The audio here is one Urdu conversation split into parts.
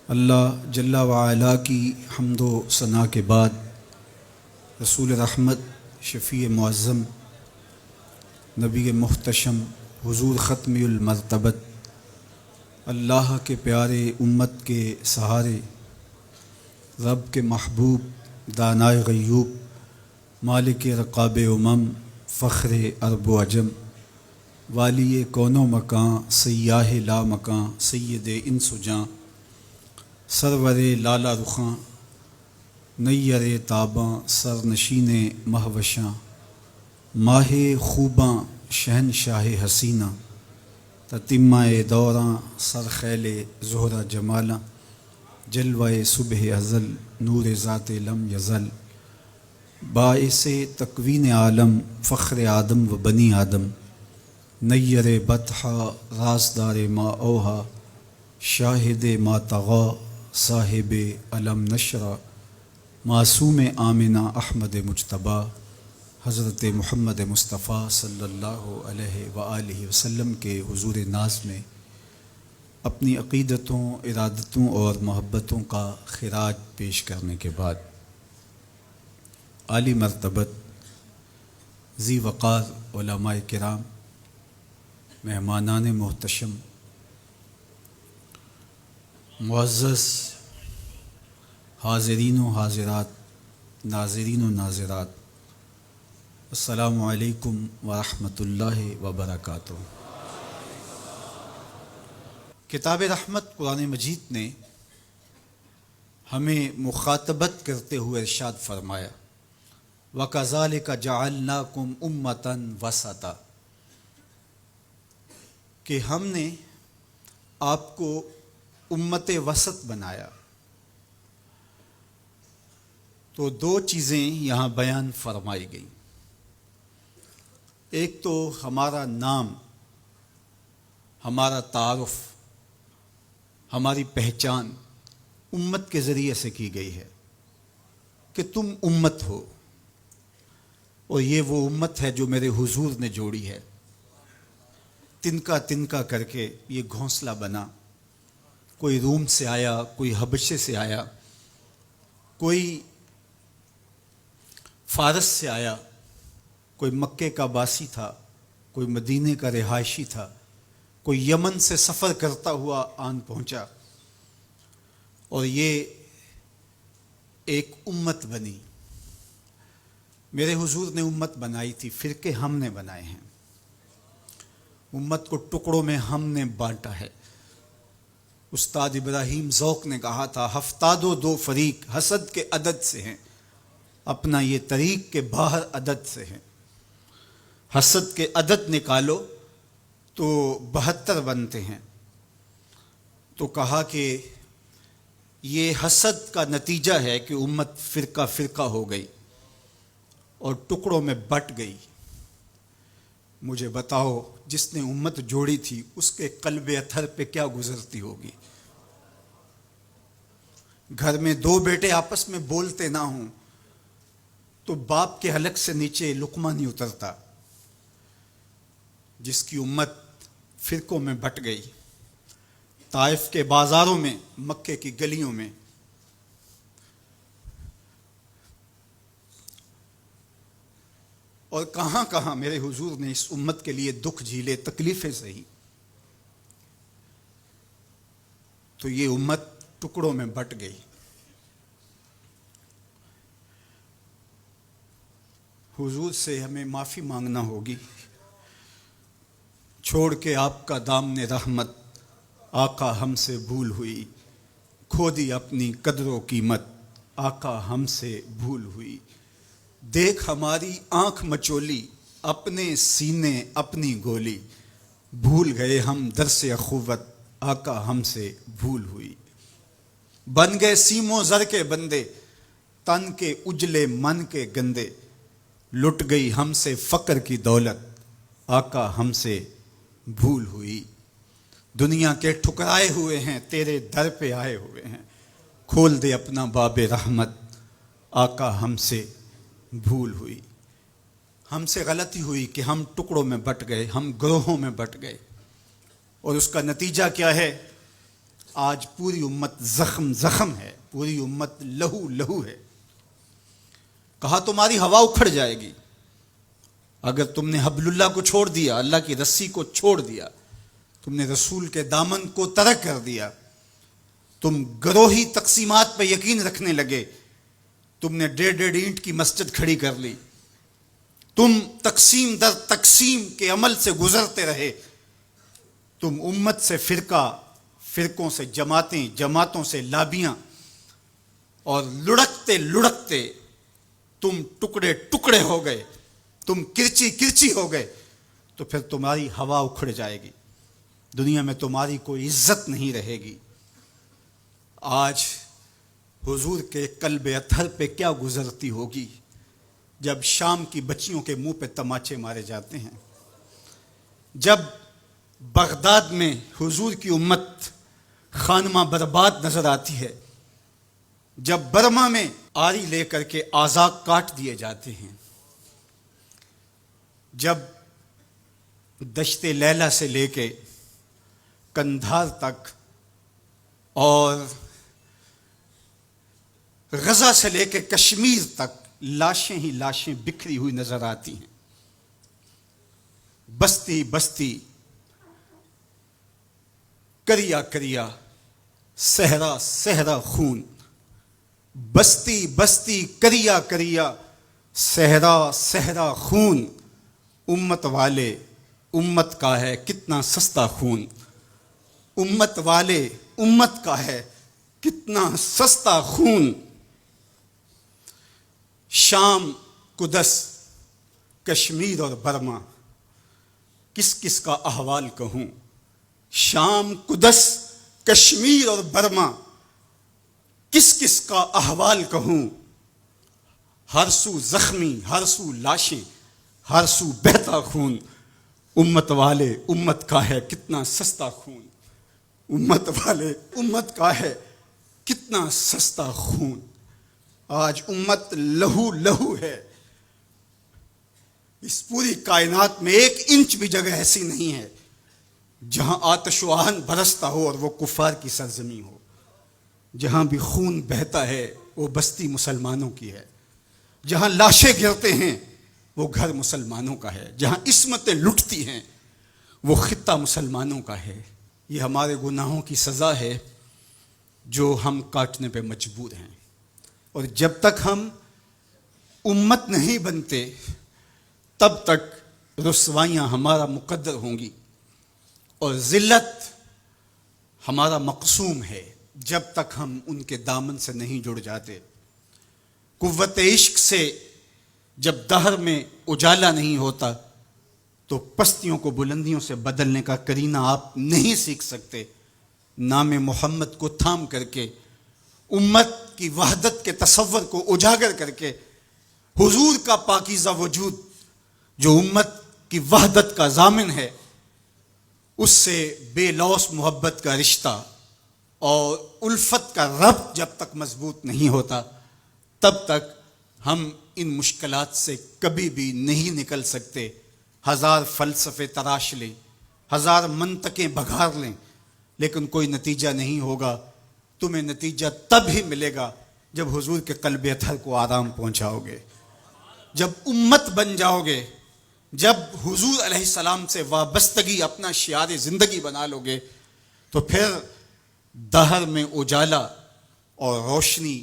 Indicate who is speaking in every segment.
Speaker 1: اللہ جل وعلا کی حمد و ثنا کے بعد رسول رحمت، شفیع معظم، نبی محتشم، حضور ختم المرتبت، اللہ کے پیارے امت کے سہارے، رب کے محبوب، دانائے غیوب، مالک رقاب امم، فخر عرب و عجم، والی کون و مکان، سیاہ لا مکان، سید انس و جاں، سرور لالا رخاں، نیر تاباں، سرنشین مہوشاں، ماہ خوباں، شہنشاہ حسینہ، تتمہ دوراں، سرخیل زہرہ جمالاں، جلوہ صبح ازل، نور ذات لم یزل، باعث تکوین عالم، فخر آدم و بنی آدم، نیر بطحہ، رازدار ما اوہا، شاہد ما طغا، صاحب علم نشرہ، معصوم آمنہ احمد مجتبیٰ، حضرت محمد مصطفیٰ صلی اللہ علیہ وآلہ وسلم کے حضور ناز میں اپنی عقیدتوں، ارادتوں اور محبتوں کا خراج پیش کرنے کے بعد عالی مرتبت، ذی وقار علماء کرام، مہمانان محتشم، معزز حاضرین و حاضرات، ناظرین و ناظرات، السلام علیکم ورحمۃ اللہ وبرکاتہ۔ کتاب رحمت قرآن مجید نے ہمیں مخاطبت کرتے ہوئے ارشاد فرمایا، وَكَذَلِكَ جَعَلْنَاكُمْ أُمَّةً وَسَطًا، کہ ہم نے آپ کو امت وسط بنایا۔ تو دو چیزیں یہاں بیان فرمائی گئیں، ایک تو ہمارا نام، ہمارا تعارف، ہماری پہچان امت کے ذریعے سے کی گئی ہے کہ تم امت ہو، اور یہ وہ امت ہے جو میرے حضور نے جوڑی ہے۔ تنکا تنکا کر کے یہ گھونسلہ بنا، کوئی روم سے آیا، کوئی حبشے سے آیا، کوئی فارس سے آیا، کوئی مکے کا باسی تھا، کوئی مدینے کا رہائشی تھا، کوئی یمن سے سفر کرتا ہوا آن پہنچا، اور یہ ایک امت بنی۔ میرے حضور نے امت بنائی تھی، فرقے ہم نے بنائے ہیں، امت کو ٹکڑوں میں ہم نے بانٹا ہے۔ استاد ابراہیم ذوق نے کہا تھا، ہفتاد و دو فریق حسد کے عدد سے ہیں، اپنا یہ طریق کے باہر عدد سے ہیں۔ حسد کے عدد نکالو تو 72 بنتے ہیں۔ تو کہا کہ یہ حسد کا نتیجہ ہے کہ امت فرقہ فرقہ ہو گئی اور ٹکڑوں میں بٹ گئی۔ مجھے بتاؤ، جس نے امت جوڑی تھی اس کے قلب اطہر پہ کیا گزرتی ہوگی؟ گھر میں دو بیٹے آپس میں بولتے نہ ہوں تو باپ کے حلق سے نیچے لقمہ نہیں اترتا۔ جس کی امت فرقوں میں بٹ گئی، طائف کے بازاروں میں، مکے کی گلیوں میں، اور کہاں کہاں میرے حضور نے اس امت کے لیے دکھ جھیلے، تکلیفیں سہی، تو یہ امت ٹکڑوں میں بٹ گئی۔ حضور سے ہمیں معافی مانگنا ہوگی۔ چھوڑ کے آپ کا دامن رحمت، آقا ہم سے بھول ہوئی، کھو دی اپنی قدر و قیمت، آقا ہم سے بھول ہوئی۔ دیکھ ہماری آنکھ مچولی، اپنے سینے اپنی گولی، بھول گئے ہم درس اخوت، آقا ہم سے بھول ہوئی۔ بن گئے سیم و زر کے بندے، تن کے اجلے من کے گندے، لٹ گئی ہم سے فقر کی دولت، آقا ہم سے بھول ہوئی۔ دنیا کے ٹھکرائے ہوئے ہیں، تیرے در پہ آئے ہوئے ہیں، کھول دے اپنا باب رحمت، آقا ہم سے بھول ہوئی۔ ہم سے غلطی ہوئی کہ ہم ٹکڑوں میں بٹ گئے، ہم گروہوں میں بٹ گئے، اور اس کا نتیجہ کیا ہے؟ آج پوری امت زخم زخم ہے، پوری امت لہو لہو ہے۔ کہا تمہاری ہوا اکھڑ جائے گی اگر تم نے حبل اللہ کو چھوڑ دیا، اللہ کی رسی کو چھوڑ دیا، تم نے رسول کے دامن کو ترک کر دیا، تم گروہی تقسیمات پہ یقین رکھنے لگے، تم نے 1.5 اینٹ کی مسجد کھڑی کر لی، تم تقسیم در تقسیم کے عمل سے گزرتے رہے، تم امت سے فرقوں سے جماعتیں، جماعتوں سے لابیاں، اور لڑکتے لڑکتے تم ٹکڑے ٹکڑے ہو گئے، تم کرچی کرچی ہو گئے، تو پھر تمہاری ہوا اکھڑ جائے گی، دنیا میں تمہاری کوئی عزت نہیں رہے گی۔ آج حضور کے قلب اطہر پہ کیا گزرتی ہوگی جب شام کی بچیوں کے منہ پہ تماچے مارے جاتے ہیں، جب بغداد میں حضور کی امت خانمہ برباد نظر آتی ہے، جب برما میں آری لے کر کے اعضاء کاٹ دیے جاتے ہیں، جب دشت لیلہ سے لے کے کندھار تک اور غزہ سے لے کے کشمیر تک لاشیں ہی لاشیں بکھری ہوئی نظر آتی ہیں، بستی بستی، کریا کریا، صحرا صحرا خون، بستی بستی، کریا کریا، صحرا صحرا خون، امت والے امت کا ہے کتنا سستا خون، امت والے امت کا ہے کتنا سستا خون۔ شام، قدس، کشمیر اور برما، کس کس کا احوال کہوں؟ شام، قدس، کشمیر اور برما، کس کس کا احوال کہوں؟ ہر سو زخمی، ہر سو لاشیں، ہر سو بہتا خون، امت والے امت کا ہے کتنا سستا خون، امت والے امت کا ہے کتنا سستا خون۔ آج امت لہو لہو ہے، اس پوری کائنات میں 1 انچ بھی جگہ ایسی نہیں ہے جہاں آتش و آہن برستا ہو اور وہ کفار کی سرزمین ہو۔ جہاں بھی خون بہتا ہے وہ بستی مسلمانوں کی ہے، جہاں لاشیں گرتے ہیں وہ گھر مسلمانوں کا ہے، جہاں عصمتیں لٹتی ہیں وہ خطہ مسلمانوں کا ہے۔ یہ ہمارے گناہوں کی سزا ہے جو ہم کاٹنے پہ مجبور ہیں، اور جب تک ہم امت نہیں بنتے تب تک رسوائیاں ہمارا مقدر ہوں گی اور ذلت ہمارا مقسوم ہے جب تک ہم ان کے دامن سے نہیں جڑ جاتے۔ قوت عشق سے جب دہر میں اجالا نہیں ہوتا تو پستیوں کو بلندیوں سے بدلنے کا کرینہ آپ نہیں سیکھ سکتے۔ نام محمد کو تھام کر کے، امت کی وحدت کے تصور کو اجاگر کر کے، حضور کا پاکیزہ وجود جو امت کی وحدت کا ضامن ہے، اس سے بے لوث محبت کا رشتہ اور الفت کا ربط جب تک مضبوط نہیں ہوتا تب تک ہم ان مشکلات سے کبھی بھی نہیں نکل سکتے۔ 1000 فلسفے تراش لیں، 1000 منطقیں بگھار لیں، لیکن کوئی نتیجہ نہیں ہوگا۔ تمہیں نتیجہ تب ہی ملے گا جب حضور کے قلب اطہر کو آرام پہنچاؤ گے، جب امت بن جاؤ گے، جب حضور علیہ السلام سے وابستگی اپنا شعار زندگی بنا لو گے، تو پھر دہر میں اجالا اور روشنی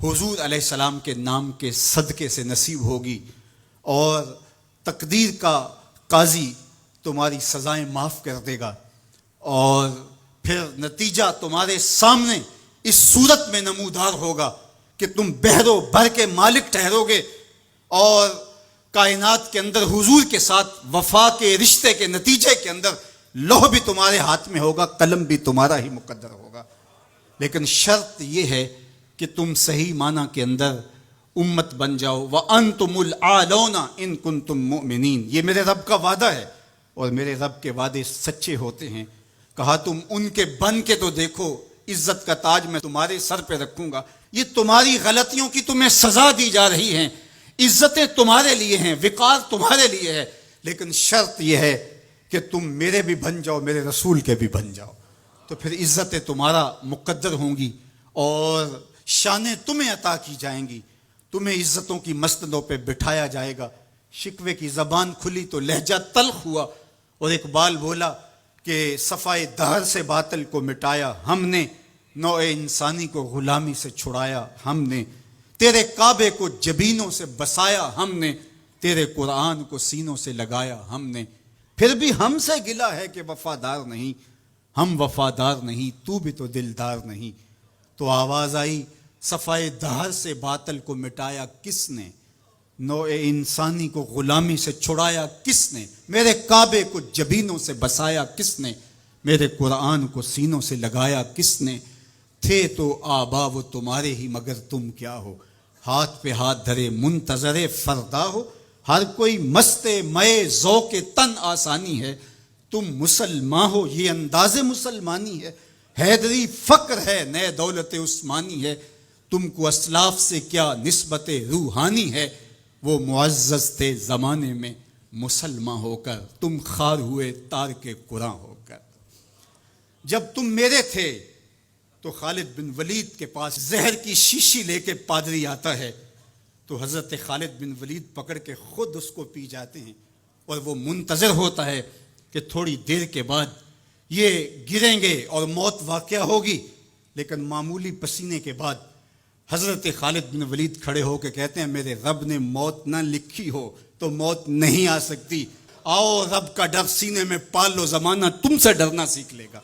Speaker 1: حضور علیہ السلام کے نام کے صدقے سے نصیب ہوگی، اور تقدیر کا قاضی تمہاری سزائیں معاف کر دے گا، اور پھر نتیجہ تمہارے سامنے اس صورت میں نمودار ہوگا کہ تم بحر و بر کے مالک ٹھہرو گے، اور کائنات کے اندر حضور کے ساتھ وفا کے رشتے کے نتیجے کے اندر لوح بھی تمہارے ہاتھ میں ہوگا، قلم بھی تمہارا ہی مقدر ہوگا۔ لیکن شرط یہ ہے کہ تم صحیح معنی کے اندر امت بن جاؤ۔ وَأَنْتُمُ الْأَعْلَوْنَ إِن كُنتُم مُؤْمِنِينَ، یہ میرے رب کا وعدہ ہے، اور میرے رب کے وعدے سچے ہوتے ہیں۔ کہا تم ان کے بن کے تو دیکھو، عزت کا تاج میں تمہارے سر پہ رکھوں گا۔ یہ تمہاری غلطیوں کی تمہیں سزا دی جا رہی ہیں، عزتیں تمہارے لیے ہیں، وقار تمہارے لیے ہے، لیکن شرط یہ ہے کہ تم میرے بھی بن جاؤ، میرے رسول کے بھی بن جاؤ۔ تو پھر عزتیں تمہارا مقدر ہوں گی اور شانیں تمہیں عطا کی جائیں گی، تمہیں عزتوں کی مسندوں پہ بٹھایا جائے گا۔ شکوے کی زبان کھلی تو لہجہ تلخ ہوا، اور اقبال بولا کہ صفائے دہر سے باطل کو مٹایا ہم نے، نوع انسانی کو غلامی سے چھڑایا ہم نے، تیرے کعبے کو جبینوں سے بسایا ہم نے، تیرے قرآن کو سینوں سے لگایا ہم نے، پھر بھی ہم سے گلہ ہے کہ وفادار نہیں، ہم وفادار نہیں، تو بھی تو دلدار نہیں۔ تو آواز آئی صفائے دہر سے باطل کو مٹایا کس نے، نوع انسانی کو غلامی سے چھڑایا کس نے، میرے کعبے کو جبینوں سے بسایا کس نے، میرے قرآن کو سینوں سے لگایا کس نے، تھے تو آبا وہ تمہارے ہی مگر تم کیا ہو، ہاتھ پہ ہاتھ دھرے منتظر فردا ہو، ہر کوئی مست مئے ذوق تن آسانی ہے، تم مسلمان ہو یہ انداز مسلمانی ہے، حیدری فقر ہے نئے دولت عثمانی ہے، تم کو اسلاف سے کیا نسبت روحانی ہے، وہ معزز تھے زمانے میں مسلمان ہو کر، تم خار ہوئے تارک قرآن ہو کر۔ جب تم میرے تھے تو خالد بن ولید کے پاس زہر کی شیشی لے کے پادری آتا ہے تو حضرت خالد بن ولید پکڑ کے خود اس کو پی جاتے ہیں، اور وہ منتظر ہوتا ہے کہ تھوڑی دیر کے بعد یہ گریں گے اور موت واقع ہوگی، لیکن معمولی پسینے کے بعد حضرت خالد بن ولید کھڑے ہو کے کہتے ہیں میرے رب نے موت نہ لکھی ہو تو موت نہیں آ سکتی، آؤ رب کا ڈر سینے میں پال لو، زمانہ تم سے ڈرنا سیکھ لے گا،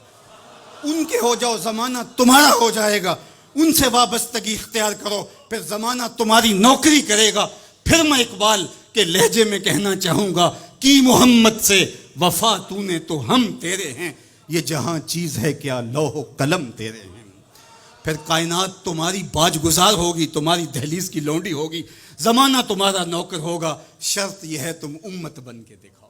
Speaker 1: ان کے ہو جاؤ زمانہ تمہارا ہو جائے گا، ان سے وابستگی اختیار کرو پھر زمانہ تمہاری نوکری کرے گا۔ پھر میں اقبال کے لہجے میں کہنا چاہوں گا کہ محمد سے وفا تو نے تو ہم تیرے ہیں، یہ جہاں چیز ہے کیا لوح و قلم تیرے ہیں۔ پھر کائنات تمہاری باج گزار ہوگی، تمہاری دہلیز کی لونڈی ہوگی، زمانہ تمہارا نوکر ہوگا، شرط یہ ہے تم امت بن کے دکھاؤ،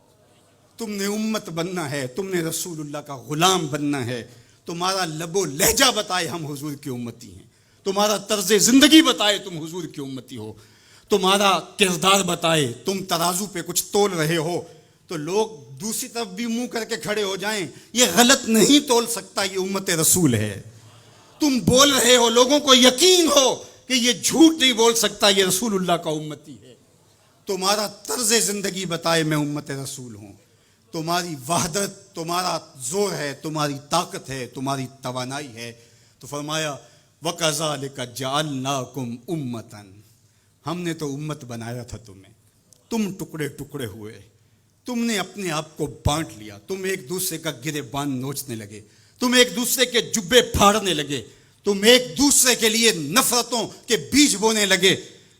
Speaker 1: تم نے امت بننا ہے، تم نے رسول اللہ کا غلام بننا ہے، تمہارا لب و لہجہ بتائے ہم حضور کی امتی ہیں، تمہارا طرز زندگی بتائے تم حضور کی امتی ہو، تمہارا کردار بتائے تم ترازو پہ کچھ تول رہے ہو تو لوگ دوسری طرف بھی منہ کر کے کھڑے ہو جائیں یہ غلط نہیں تول سکتا، یہ امت رسول ہے، تم بول رہے ہو لوگوں کو یقین ہو کہ یہ جھوٹ نہیں بول سکتا، یہ رسول اللہ کا امتی ہے، تمہارا طرز زندگی بتائے میں امت رسول ہوں، تمہاری وحدت تمہارا زور ہے، تمہاری طاقت ہے، تمہاری توانائی ہے۔ تو فرمایا وَكَذَلِكَ جَعَلْنَاكُمْ أُمَّةً، ہم نے تو امت بنایا تھا تمہیں، تم ٹکڑے ٹکڑے ہوئے، تم نے اپنے آپ کو بانٹ لیا، تم ایک دوسرے کا گریبان نوچنے لگے، تم ایک دوسرے کے جبے پھاڑنے لگے، تم ایک دوسرے کے لیے نفرتوں کے بیج بونے لگے،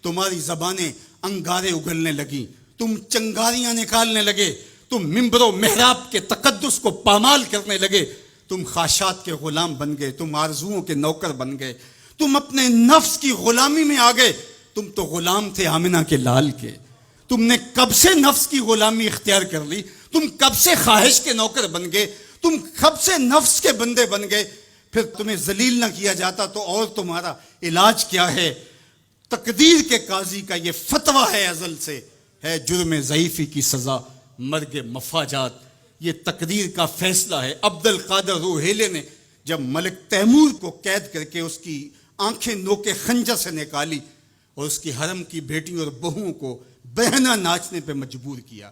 Speaker 1: تمہاری زبانیں انگارے اگلنے لگیں، تم چنگاریاں نکالنے لگے، تم ممبر و محراب کے تقدس کو پامال کرنے لگے، تم خواہشات کے غلام بن گئے، تم آرزوؤں کے نوکر بن گئے، تم اپنے نفس کی غلامی میں آ گئے، تم تو غلام تھے آمنہ کے لال کے، تم نے کب سے نفس کی غلامی اختیار کر لی، تم کب سے خواہش کے نوکر بن گئے، تم کب سے نفس کے بندے بن گئے، پھر تمہیں ذلیل نہ کیا جاتا تو اور تمہارا علاج کیا ہے؟ تقدیر کے قاضی کا یہ فتویٰ ہے ازل سے، ہے جرم ضعیفی کی سزا مرگ مفاجات، یہ تقدیر کا فیصلہ ہے۔ عبد القادر روحیلے نے جب ملک تیمور کو قید کر کے اس کی آنکھیں نوکے خنجر سے نکالی اور اس کی حرم کی بیٹیوں اور بہوؤں کو بہنا ناچنے پہ مجبور کیا،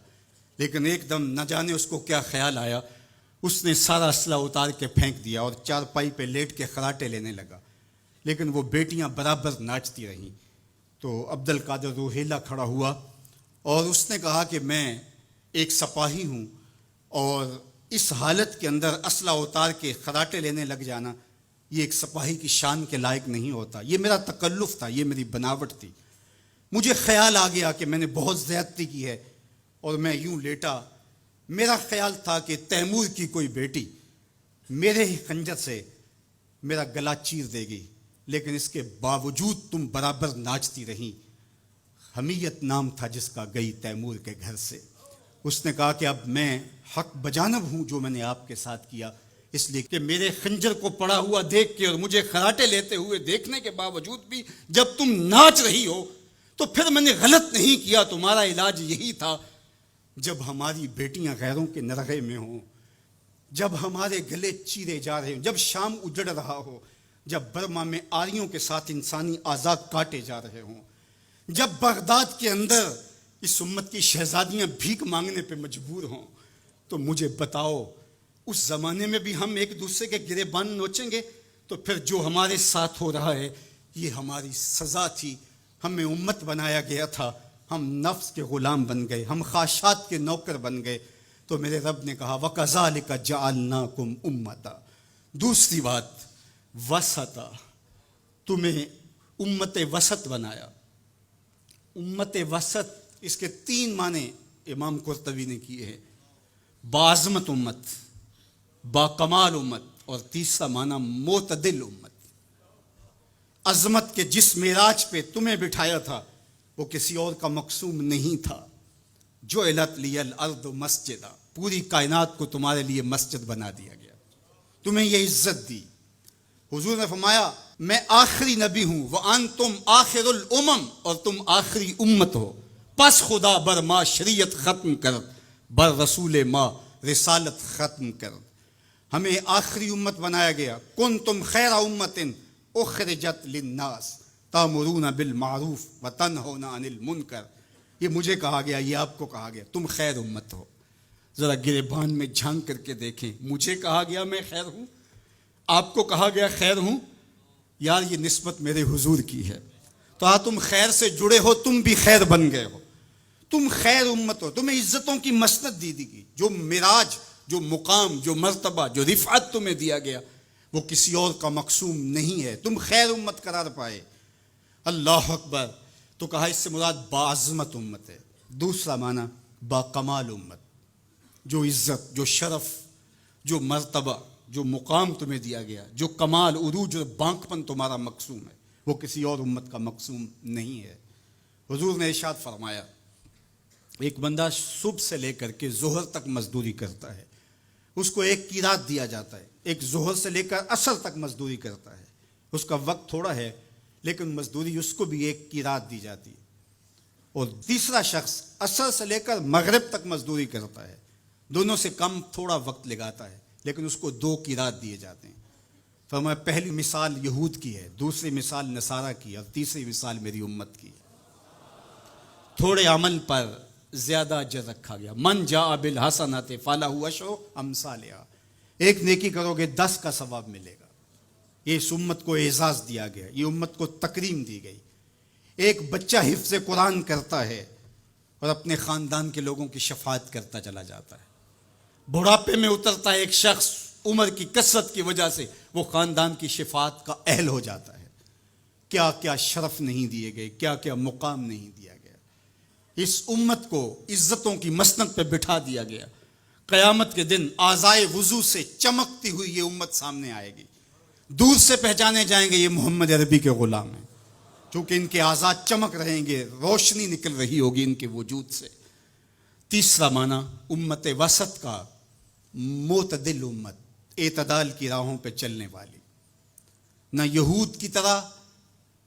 Speaker 1: لیکن ایک دم نہ جانے اس کو کیا خیال آیا، اس نے سارا اسلحہ اتار کے پھینک دیا اور چارپائی پہ لیٹ کے خراٹے لینے لگا، لیکن وہ بیٹیاں برابر ناچتی رہیں۔ تو عبد القادر روحیلہ کھڑا ہوا اور اس نے کہا کہ میں ایک سپاہی ہوں اور اس حالت کے اندر اسلحہ اتار کے خراٹے لینے لگ جانا یہ ایک سپاہی کی شان کے لائق نہیں ہوتا، یہ میرا تکلف تھا، یہ میری بناوٹ تھی، مجھے خیال آ گیا کہ میں نے بہت زیادتی کی ہے اور میں یوں لیٹا، میرا خیال تھا کہ تیمور کی کوئی بیٹی میرے ہی خنجر سے میرا گلا چیر دے گی، لیکن اس کے باوجود تم برابر ناچتی رہیں، حمیت نام تھا جس کا گئی تیمور کے گھر سے۔ اس نے کہا کہ اب میں حق بجانب ہوں جو میں نے آپ کے ساتھ کیا، اس لیے کہ میرے خنجر کو پڑا ہوا دیکھ کے اور مجھے خراٹے لیتے ہوئے دیکھنے کے باوجود بھی جب تم ناچ رہی ہو تو پھر میں نے غلط نہیں کیا، تمہارا علاج یہی تھا، جب ہماری بیٹیاں غیروں کے نرغے میں ہوں، جب ہمارے گلے چیرے جا رہے ہوں، جب شام اجڑ رہا ہو، جب برما میں آریوں کے ساتھ انسانی اعضاء کاٹے جا رہے ہوں، جب بغداد کے اندر اس امت کی شہزادیاں بھیک مانگنے پہ مجبور ہوں، تو مجھے بتاؤ اس زمانے میں بھی ہم ایک دوسرے کے گریبان نوچیں گے؟ تو پھر جو ہمارے ساتھ ہو رہا ہے یہ ہماری سزا تھی، ہمیں امت بنایا گیا تھا، ہم نفس کے غلام بن گئے، ہم خواہشات کے نوکر بن گئے۔ تو میرے رب نے کہا وَكَذَلِكَ جَعَلْنَاكُمْ أُمَّةً، دوسری بات وسطا، تمہیں امت وسط بنایا۔ امت وسط اس کے 3 معنی امام قرطبی نے کیے ہیں، باعظمت امت، با کمال امت، اور تیسرا معنی معتدل امت۔ عظمت کے جس معراج پہ تمہیں بٹھایا تھا وہ کسی اور کا مقصوم نہیں تھا۔ جعلت لی الارض مسجدا، پوری کائنات کو تمہارے لیے مسجد بنا دیا گیا، تمہیں یہ عزت دی۔ حضور نے فرمایا میں آخری نبی ہوں، وانتم آخر الامم، اور تم آخری امت ہو، پس خدا بر ما شریعت ختم کر، بر رسول ما رسالت ختم کر، ہمیں آخری امت بنایا گیا۔ کنتم خیر امت اخرجت للناس تامرون بالمعروف وتنہون عن المنکر، یہ مجھے کہا گیا، یہ آپ کو کہا گیا، تم خیر امت ہو۔ ذرا گریبان میں جھانک کر کے دیکھیں، مجھے کہا گیا میں خیر ہوں، آپ کو کہا گیا خیر ہوں، یار یہ نسبت میرے حضور کی ہے۔ تو تم خیر سے جڑے ہو، تم بھی خیر بن گئے ہو، تم خیر امت ہو، تمہیں عزتوں کی مسند دی گئی، جو معراج، جو مقام، جو مرتبہ، جو رفعت تمہیں دیا گیا وہ کسی اور کا مقصوم نہیں ہے، تم خیر امت قرار پائے۔ اللہ اکبر۔ تو کہا اس سے مراد باعظمت امت ہے۔ دوسرا معنی با کمال امت، جو عزت، جو شرف، جو مرتبہ، جو مقام تمہیں دیا گیا، جو کمال، عروج اور بانکپن تمہارا مقصوم ہے، وہ کسی اور امت کا مقصوم نہیں ہے۔ حضور نے ارشاد فرمایا ایک بندہ صبح سے لے کر کے ظہر تک مزدوری کرتا ہے، اس کو ایک قیراط دیا جاتا ہے۔ ایک ظہر سے لے کر عصر تک مزدوری کرتا ہے، اس کا وقت تھوڑا ہے لیکن مزدوری اس کو بھی ایک قیراط دی جاتی ہے۔ اور تیسرا شخص عصر سے لے کر مغرب تک مزدوری کرتا ہے، دونوں سے کم تھوڑا وقت لگاتا ہے لیکن اس کو 2 قیراط دیے جاتے ہیں۔ فرمایا پہلی مثال یہود کی ہے، دوسری مثال نصارہ کی، اور تیسری مثال میری امت کی ہے۔ تھوڑے عمل پر زیادہ اجر رکھا گیا۔ من جاء بالحسنۃ فلہ عشر امثالھا، ایک نیکی کرو گے 10 کا ثواب ملے گا۔ یہ اس امت کو اعزاز دیا گیا، یہ امت کو تکریم دی گئی۔ ایک بچہ حفظ قرآن کرتا ہے اور اپنے خاندان کے لوگوں کی شفاعت کرتا چلا جاتا ہے۔ بڑھاپے میں اترتا ہے ایک شخص، عمر کی کثرت کی وجہ سے وہ خاندان کی شفاعت کا اہل ہو جاتا ہے۔ کیا کیا شرف نہیں دیے گئے، کیا کیا مقام نہیں دیا گیا۔ اس امت کو عزتوں کی مسند پہ بٹھا دیا گیا۔ قیامت کے دن اعضائے وضو سے چمکتی ہوئی یہ امت سامنے آئے گی، دور سے پہچانے جائیں گے یہ محمد عربی کے غلام ہیں، چونکہ ان کے اعضاء چمک رہیں گے، روشنی نکل رہی ہوگی ان کے وجود سے۔ تیسرا معنی امت وسط کا معتدل امت، اعتدال کی راہوں پہ چلنے والی، نہ یہود کی طرح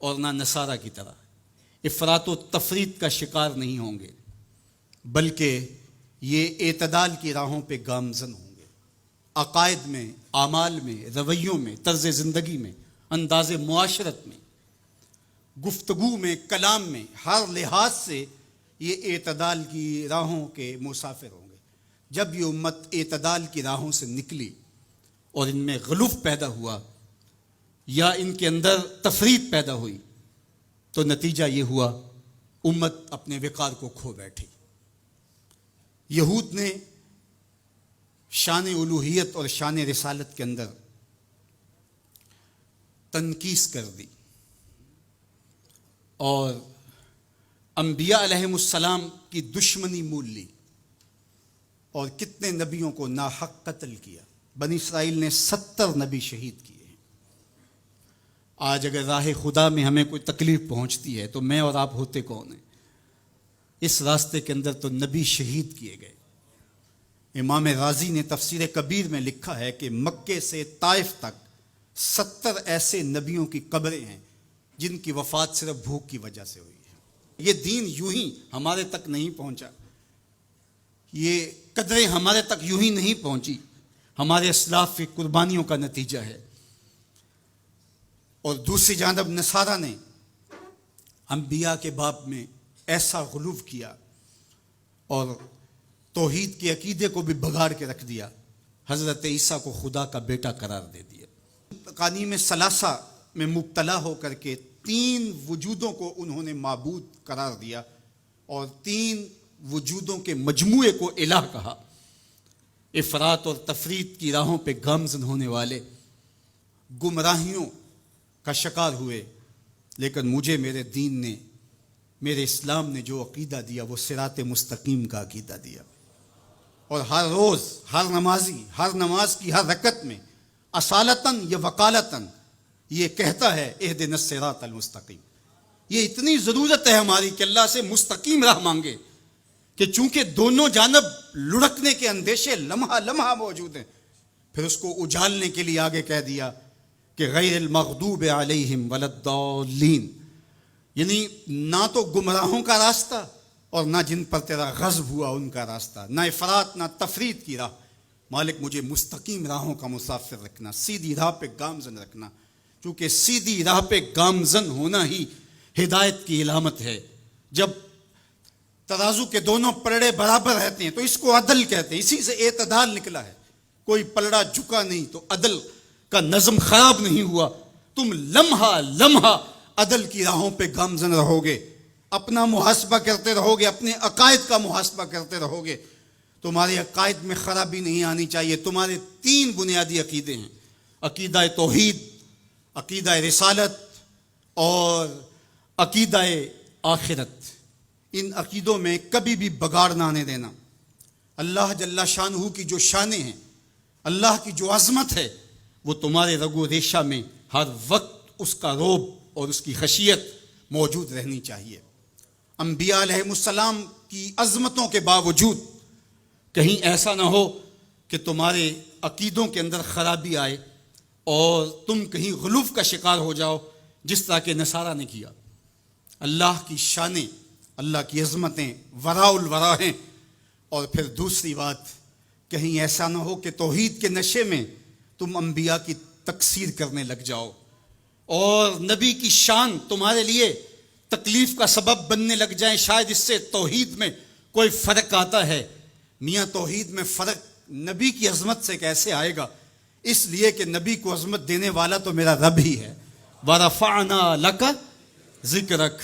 Speaker 1: اور نہ نصارہ کی طرح افراط و تفریط کا شکار نہیں ہوں گے، بلکہ یہ اعتدال کی راہوں پہ گامزن ہوں گے، عقائد میں، اعمال میں، رویوں میں، طرز زندگی میں، انداز معاشرت میں، گفتگو میں، کلام میں، ہر لحاظ سے یہ اعتدال کی راہوں کے مسافر ہوں گے۔ جب یہ امت اعتدال کی راہوں سے نکلی اور ان میں غلوف پیدا ہوا یا ان کے اندر تفریط پیدا ہوئی تو نتیجہ یہ ہوا امت اپنے وقار کو کھو بیٹھی۔ یہود نے شان الوہیت اور شان رسالت کے اندر تنقیص کر دی اور انبیاء علیہم السلام کی دشمنی مول لی اور کتنے نبیوں کو ناحق قتل کیا۔ بنی اسرائیل نے 70 نبی شہید کیے ہیں۔ آج اگر راہ خدا میں ہمیں کوئی تکلیف پہنچتی ہے تو میں اور آپ ہوتے کون ہیں؟ اس راستے کے اندر تو نبی شہید کیے گئے۔ امام رازی نے تفسیر کبیر میں لکھا ہے کہ مکے سے طائف تک 70 ایسے نبیوں کی قبریں ہیں جن کی وفات صرف بھوک کی وجہ سے ہوئی ہے۔ یہ دین یوں ہی ہمارے تک نہیں پہنچا، یہ قدریں ہمارے تک یوں ہی نہیں پہنچی، ہمارے اسلاف کی قربانیوں کا نتیجہ ہے۔ اور دوسری جانب نصارہ نے انبیاء کے باب میں ایسا غلو کیا اور توحید کے عقیدے کو بھی بگاڑ کے رکھ دیا، حضرت عیسیٰ کو خدا کا بیٹا قرار دے دیا۔ تقانیم ثلاثہ میں مبتلا ہو کر کے 3 وجودوں کو انہوں نے معبود قرار دیا اور 3 وجودوں کے مجموعے کو الہ کہا۔ افراط اور تفریط کی راہوں پہ گامزن ہونے والے گمراہیوں کا شکار ہوئے، لیکن مجھے میرے دین نے، میرے اسلام نے جو عقیدہ دیا وہ صراط مستقیم کا عقیدہ دیا۔ اور ہر روز ہر نمازی ہر نماز کی ہر رکعت میں اصالتاً یا وکالتاً یہ کہتا ہے اہدنا الصراط المستقیم۔ یہ اتنی ضرورت ہے ہماری کہ اللہ سے مستقیم راہ مانگے کہ چونکہ دونوں جانب لڑکنے کے اندیشے لمحہ لمحہ موجود ہیں، پھر اس کو اجالنے کے لیے آگے کہہ دیا کہ غیر المغضوب علیہم ولا الضالین، یعنی نہ تو گمراہوں کا راستہ اور نہ جن پر تیرا غضب ہوا ان کا راستہ، نہ افراط نہ تفریط کی راہ۔ مالک مجھے مستقیم راہوں کا مسافر رکھنا، سیدھی راہ پہ گامزن رکھنا، کیونکہ سیدھی راہ پہ گامزن ہونا ہی ہدایت کی علامت ہے۔ جب ترازو کے دونوں پلڑے برابر رہتے ہیں تو اس کو عدل کہتے ہیں، اسی سے اعتدال نکلا ہے۔ کوئی پلڑا جھکا نہیں تو عدل کا نظم خراب نہیں ہوا۔ تم لمحہ لمحہ عدل کی راہوں پہ گامزن رہو گے، اپنا محاسبہ کرتے رہو گے، اپنے عقائد کا محاسبہ کرتے رہو گے، تمہارے عقائد میں خرابی نہیں آنی چاہیے۔ تمہارے 3 بنیادی عقیدے ہیں، عقیدہ توحید، عقیدہ رسالت اور عقیدہ آخرت۔ ان عقیدوں میں کبھی بھی بگاڑ نہ آنے دینا۔ اللہ جل شانہ کی جو شانیں ہیں، اللہ کی جو عظمت ہے، وہ تمہارے رگ و ریشہ میں ہر وقت اس کا رعب اور اس کی خشیت موجود رہنی چاہیے۔ انبیاء علیہ السلام کی عظمتوں کے باوجود کہیں ایسا نہ ہو کہ تمہارے عقیدوں کے اندر خرابی آئے اور تم کہیں غلو کا شکار ہو جاؤ، جس طرح کہ نصارہ نے کیا۔ اللہ کی شانیں، اللہ کی عظمتیں وراء الورا ہیں۔ اور پھر دوسری بات، کہیں ایسا نہ ہو کہ توحید کے نشے میں تم انبیاء کی تکثیر کرنے لگ جاؤ اور نبی کی شان تمہارے لیے تکلیف کا سبب بننے لگ جائیں۔ شاید اس سے توحید میں کوئی فرق آتا ہے۔ میاں توحید میں فرق نبی کی عظمت سے کیسے آئے گا؟ اس لیے کہ نبی کو عظمت دینے والا تو میرا رب ہی ہے۔ وَرَفَعْنَا لَكَ ذِكْرَكَ۔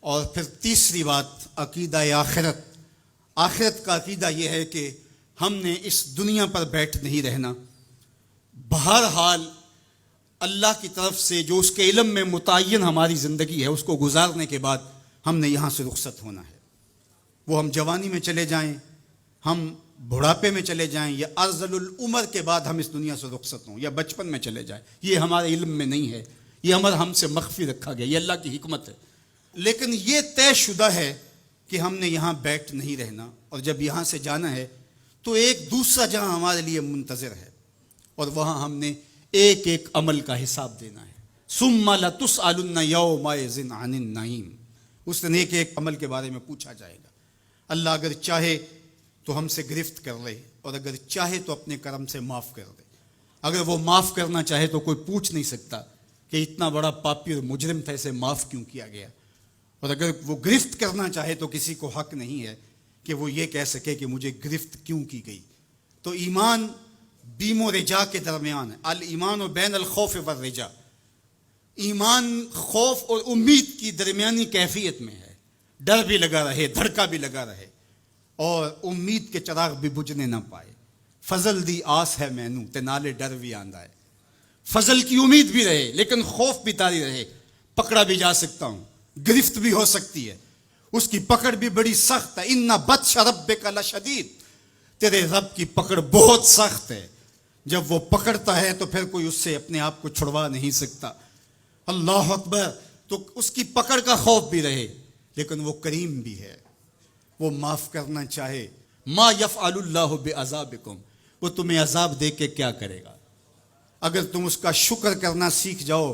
Speaker 1: اور پھر تیسری بات، عقیدہ آخرت۔ آخرت کا عقیدہ یہ ہے کہ ہم نے اس دنیا پر بیٹھ نہیں رہنا، بہرحال اللہ کی طرف سے جو اس کے علم میں متعین ہماری زندگی ہے اس کو گزارنے کے بعد ہم نے یہاں سے رخصت ہونا ہے۔ وہ ہم جوانی میں چلے جائیں، ہم بڑھاپے میں چلے جائیں، یا ارذل العمر کے بعد ہم اس دنیا سے رخصت ہوں، یا بچپن میں چلے جائیں، یہ ہمارے علم میں نہیں ہے، یہ امر ہم سے مخفی رکھا گیا، یہ اللہ کی حکمت ہے۔ لیکن یہ طے شدہ ہے کہ ہم نے یہاں بیٹھ نہیں رہنا، اور جب یہاں سے جانا ہے تو ایک دوسرا جہاں ہمارے لیے منتظر ہے، اور وہاں ہم نے ایک ایک عمل کا حساب دینا ہے۔ ثم لتسألن یومئذ عن النعیم۔ اس دن ایک ایک عمل کے بارے میں پوچھا جائے گا۔ اللہ اگر چاہے تو ہم سے گرفت کر لے، اور اگر چاہے تو اپنے کرم سے معاف کر دے۔ اگر وہ معاف کرنا چاہے تو کوئی پوچھ نہیں سکتا کہ اتنا بڑا پاپی اور مجرم تھا، اسے معاف کیوں کیا گیا۔ اور اگر وہ گرفت کرنا چاہے تو کسی کو حق نہیں ہے کہ وہ یہ کہہ سکے کہ مجھے گرفت کیوں کی گئی۔ تو ایمان بیم و رجا کے درمیان ہے۔ الایمان بین الخوف والرجا، ایمان خوف اور امید کی درمیانی کیفیت میں ہے۔ ڈر بھی لگا رہے، دھڑکا بھی لگا رہے، اور امید کے چراغ بھی بجھنے نہ پائے۔ فضل دی آس ہے مینوں تے نالے ڈر بھی آندا ہے۔ فضل کی امید بھی رہے لیکن خوف بھی طاری رہے، پکڑا بھی جا سکتا ہوں، گرفت بھی ہو سکتی ہے، اس کی پکڑ بھی بڑی سخت ہے۔ ان بطش ربک لشدید، تیرے رب کی پکڑ بہت سخت ہے۔ جب وہ پکڑتا ہے تو پھر کوئی اس سے اپنے آپ کو چھڑوا نہیں سکتا۔ اللہ اکبر۔ تو اس کی پکڑ کا خوف بھی رہے، لیکن وہ کریم بھی ہے، وہ معاف کرنا چاہے۔ ما یفعل اللہ بعذابکم، وہ تمہیں عذاب دے کے کیا کرے گا؟ اگر تم اس کا شکر کرنا سیکھ جاؤ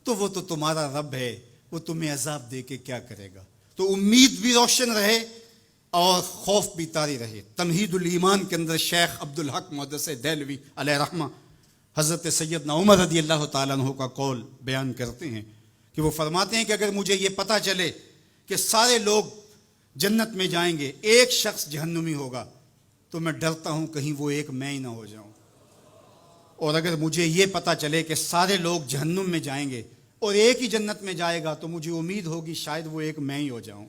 Speaker 1: تو وہ تو تمہارا رب ہے، وہ تمہیں عذاب دے کے کیا کرے گا؟ تو امید بھی روشن رہے، اور خوف بھی طاری رہے۔ تمہید الایمان کے اندر شیخ عبدالحق محدث دہلوی علیہ رحمہ حضرت سیدنا عمر رضی اللہ تعالیٰ عنہ کا قول بیان کرتے ہیں کہ وہ فرماتے ہیں کہ اگر مجھے یہ پتہ چلے کہ سارے لوگ جنت میں جائیں گے، ایک شخص جہنمی ہوگا، تو میں ڈرتا ہوں کہیں وہ ایک میں ہی نہ ہو جاؤں۔ اور اگر مجھے یہ پتہ چلے کہ سارے لوگ جہنم میں جائیں گے اور ایک ہی جنت میں جائے گا، تو مجھے امید ہوگی شاید وہ ایک میں ہی ہو جاؤں۔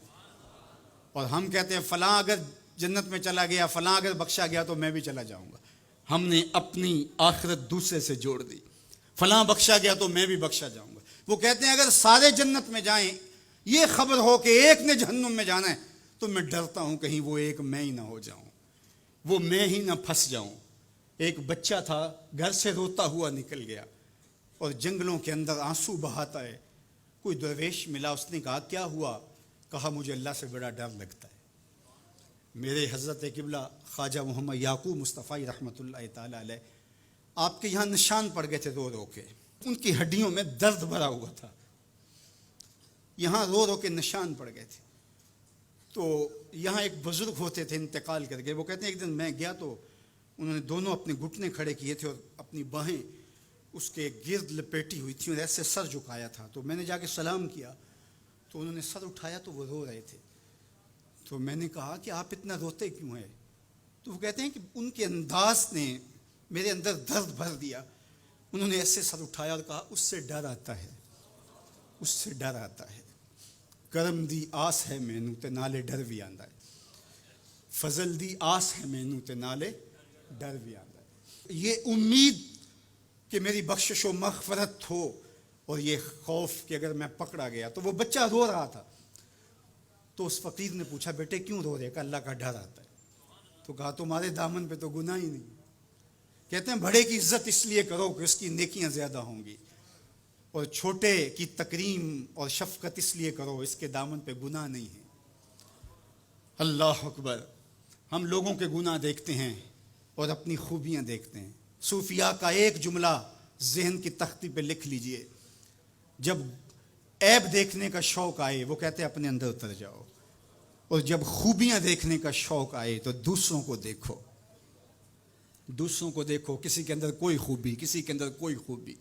Speaker 1: اور ہم کہتے ہیں فلاں اگر جنت میں چلا گیا، فلاں اگر بخشا گیا تو میں بھی چلا جاؤں گا۔ ہم نے اپنی آخرت دوسرے سے جوڑ دی، فلاں بخشا گیا تو میں بھی بخشا جاؤں گا۔ وہ کہتے ہیں اگر سارے جنت میں جائیں، یہ خبر ہو کہ ایک نے جہنم میں جانا ہے، تو میں ڈرتا ہوں کہیں وہ ایک میں ہی نہ ہو جاؤں، وہ میں ہی نہ پھنس جاؤں۔ ایک بچہ تھا، گھر سے روتا ہوا نکل گیا اور جنگلوں کے اندر آنسو بہاتا ہے۔ کوئی درویش ملا، اس نے کہا کیا ہوا؟ کہا مجھے اللہ سے بڑا ڈر لگتا ہے۔ میرے حضرت قبلہ خواجہ محمد یعقوب مصطفیٰ رحمۃ اللہ تعالی علیہ، آپ کے یہاں نشان پڑ گئے تھے رو رو کے، ان کی ہڈیوں میں درد بھرا ہوا تھا، یہاں رو رو کے نشان پڑ گئے تھے۔ تو یہاں ایک بزرگ ہوتے تھے، انتقال کر گئے۔ وہ کہتے ہیں ایک دن میں گیا تو انہوں نے دونوں اپنے گھٹنے کھڑے کیے تھے اور اپنی باہیں اس کے گرد لپیٹی ہوئی تھیں اور ایسے سر جھکایا تھا۔ تو میں نے جا کے سلام کیا تو انہوں نے سر اٹھایا تو وہ رو رہے تھے۔ تو میں نے کہا کہ آپ اتنا روتے کیوں ہیں؟ تو وہ کہتے ہیں کہ ان کے انداز نے میرے اندر درد بھر دیا۔ انہوں نے ایسے سر اٹھایا اور کہا اس سے ڈر آتا ہے، اس سے ڈر آتا ہے۔ کرم دی آس ہے مینوں تے نالے ڈر بھی آندا ہے، فضل دی آس ہے مینوں تے نالے ڈر بھی آندا ہے۔ یہ امید کہ میری بخشش و مغفرت ہو، اور یہ خوف کہ اگر میں پکڑا گیا تو وہ بچہ رو رہا تھا۔ تو اس فقیر نے پوچھا بیٹے کیوں رو رہے؟ کہ اللہ کا ڈر آتا ہے۔ تو کہا تمہارے دامن پہ تو گناہ ہی نہیں۔ کہتے ہیں بڑے کی عزت اس لیے کرو کہ اس کی نیکیاں زیادہ ہوں گی، اور چھوٹے کی تکریم اور شفقت اس لیے کرو اس کے دامن پہ گناہ نہیں ہے۔ اللہ اکبر۔ ہم لوگوں کے گناہ دیکھتے ہیں اور اپنی خوبیاں دیکھتے ہیں۔ صوفیاء کا ایک جملہ ذہن کی تختی پہ لکھ لیجئے، جب عیب دیکھنے کا شوق آئے وہ کہتے ہیں اپنے اندر اتر جاؤ، اور جب خوبیاں دیکھنے کا شوق آئے تو دوسروں کو دیکھو، دوسروں کو دیکھو، کسی کے اندر کوئی خوبی، کسی کے اندر کوئی خوبی۔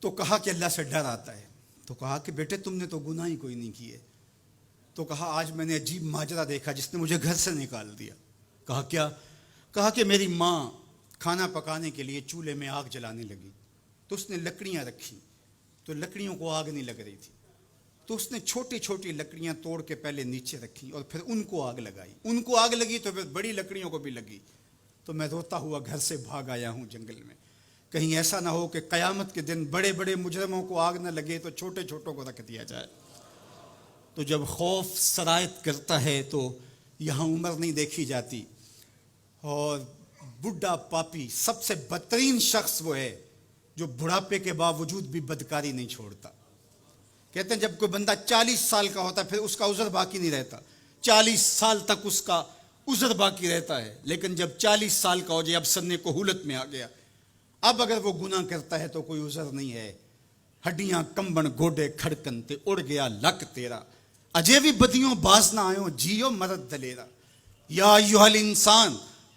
Speaker 1: تو کہا کہ اللہ سے ڈر آتا ہے۔ تو کہا کہ بیٹے تم نے تو گناہ ہی کوئی نہیں کیے۔ تو کہا آج میں نے عجیب ماجرا دیکھا جس نے مجھے گھر سے نکال دیا۔ کہا کیا؟ کہا کہ میری ماں کھانا پکانے کے لیے چولہے میں آگ جلانے لگی، تو اس نے لکڑیاں رکھی، تو لکڑیوں کو آگ نہیں لگ رہی تھی، تو اس نے چھوٹی چھوٹی لکڑیاں توڑ کے پہلے نیچے رکھی اور پھر ان کو آگ لگائی، ان کو آگ لگی تو پھر بڑی لکڑیوں کو بھی لگی۔ تو میں روتا ہوا گھر سے بھاگ آیا ہوں جنگل میں، کہیں ایسا نہ ہو کہ قیامت کے دن بڑے بڑے مجرموں کو آگ نہ لگے تو چھوٹے چھوٹوں کو رکھ دیا جائے۔ تو جب خوف سرایت کرتا ہے تو یہاں عمر نہیں دیکھی جاتی، اور بڈھا پاپی سب سے بدترین شخص وہ ہے جو بڑھاپے کے باوجود بھی بدکاری نہیں چھوڑتا۔ کہتے ہیں جب کوئی بندہ 40 سال کا ہوتا ہے پھر اس کا عذر باقی نہیں رہتا، 40 سال تک اس کا عذر باقی رہتا ہے، لیکن جب 40 سال کا ہو جائے، اب سن کہولت میں آ گیا، اب اگر وہ گناہ کرتا ہے تو کوئی عذر نہیں ہے۔ ہڈیاں کمبن گوڈے کھڑکن تے اڑ گیا لک تیرا، اجے بھی بدیوں باز نہ آئیوں جیو مرد دلیرا، یا ایھا الانسان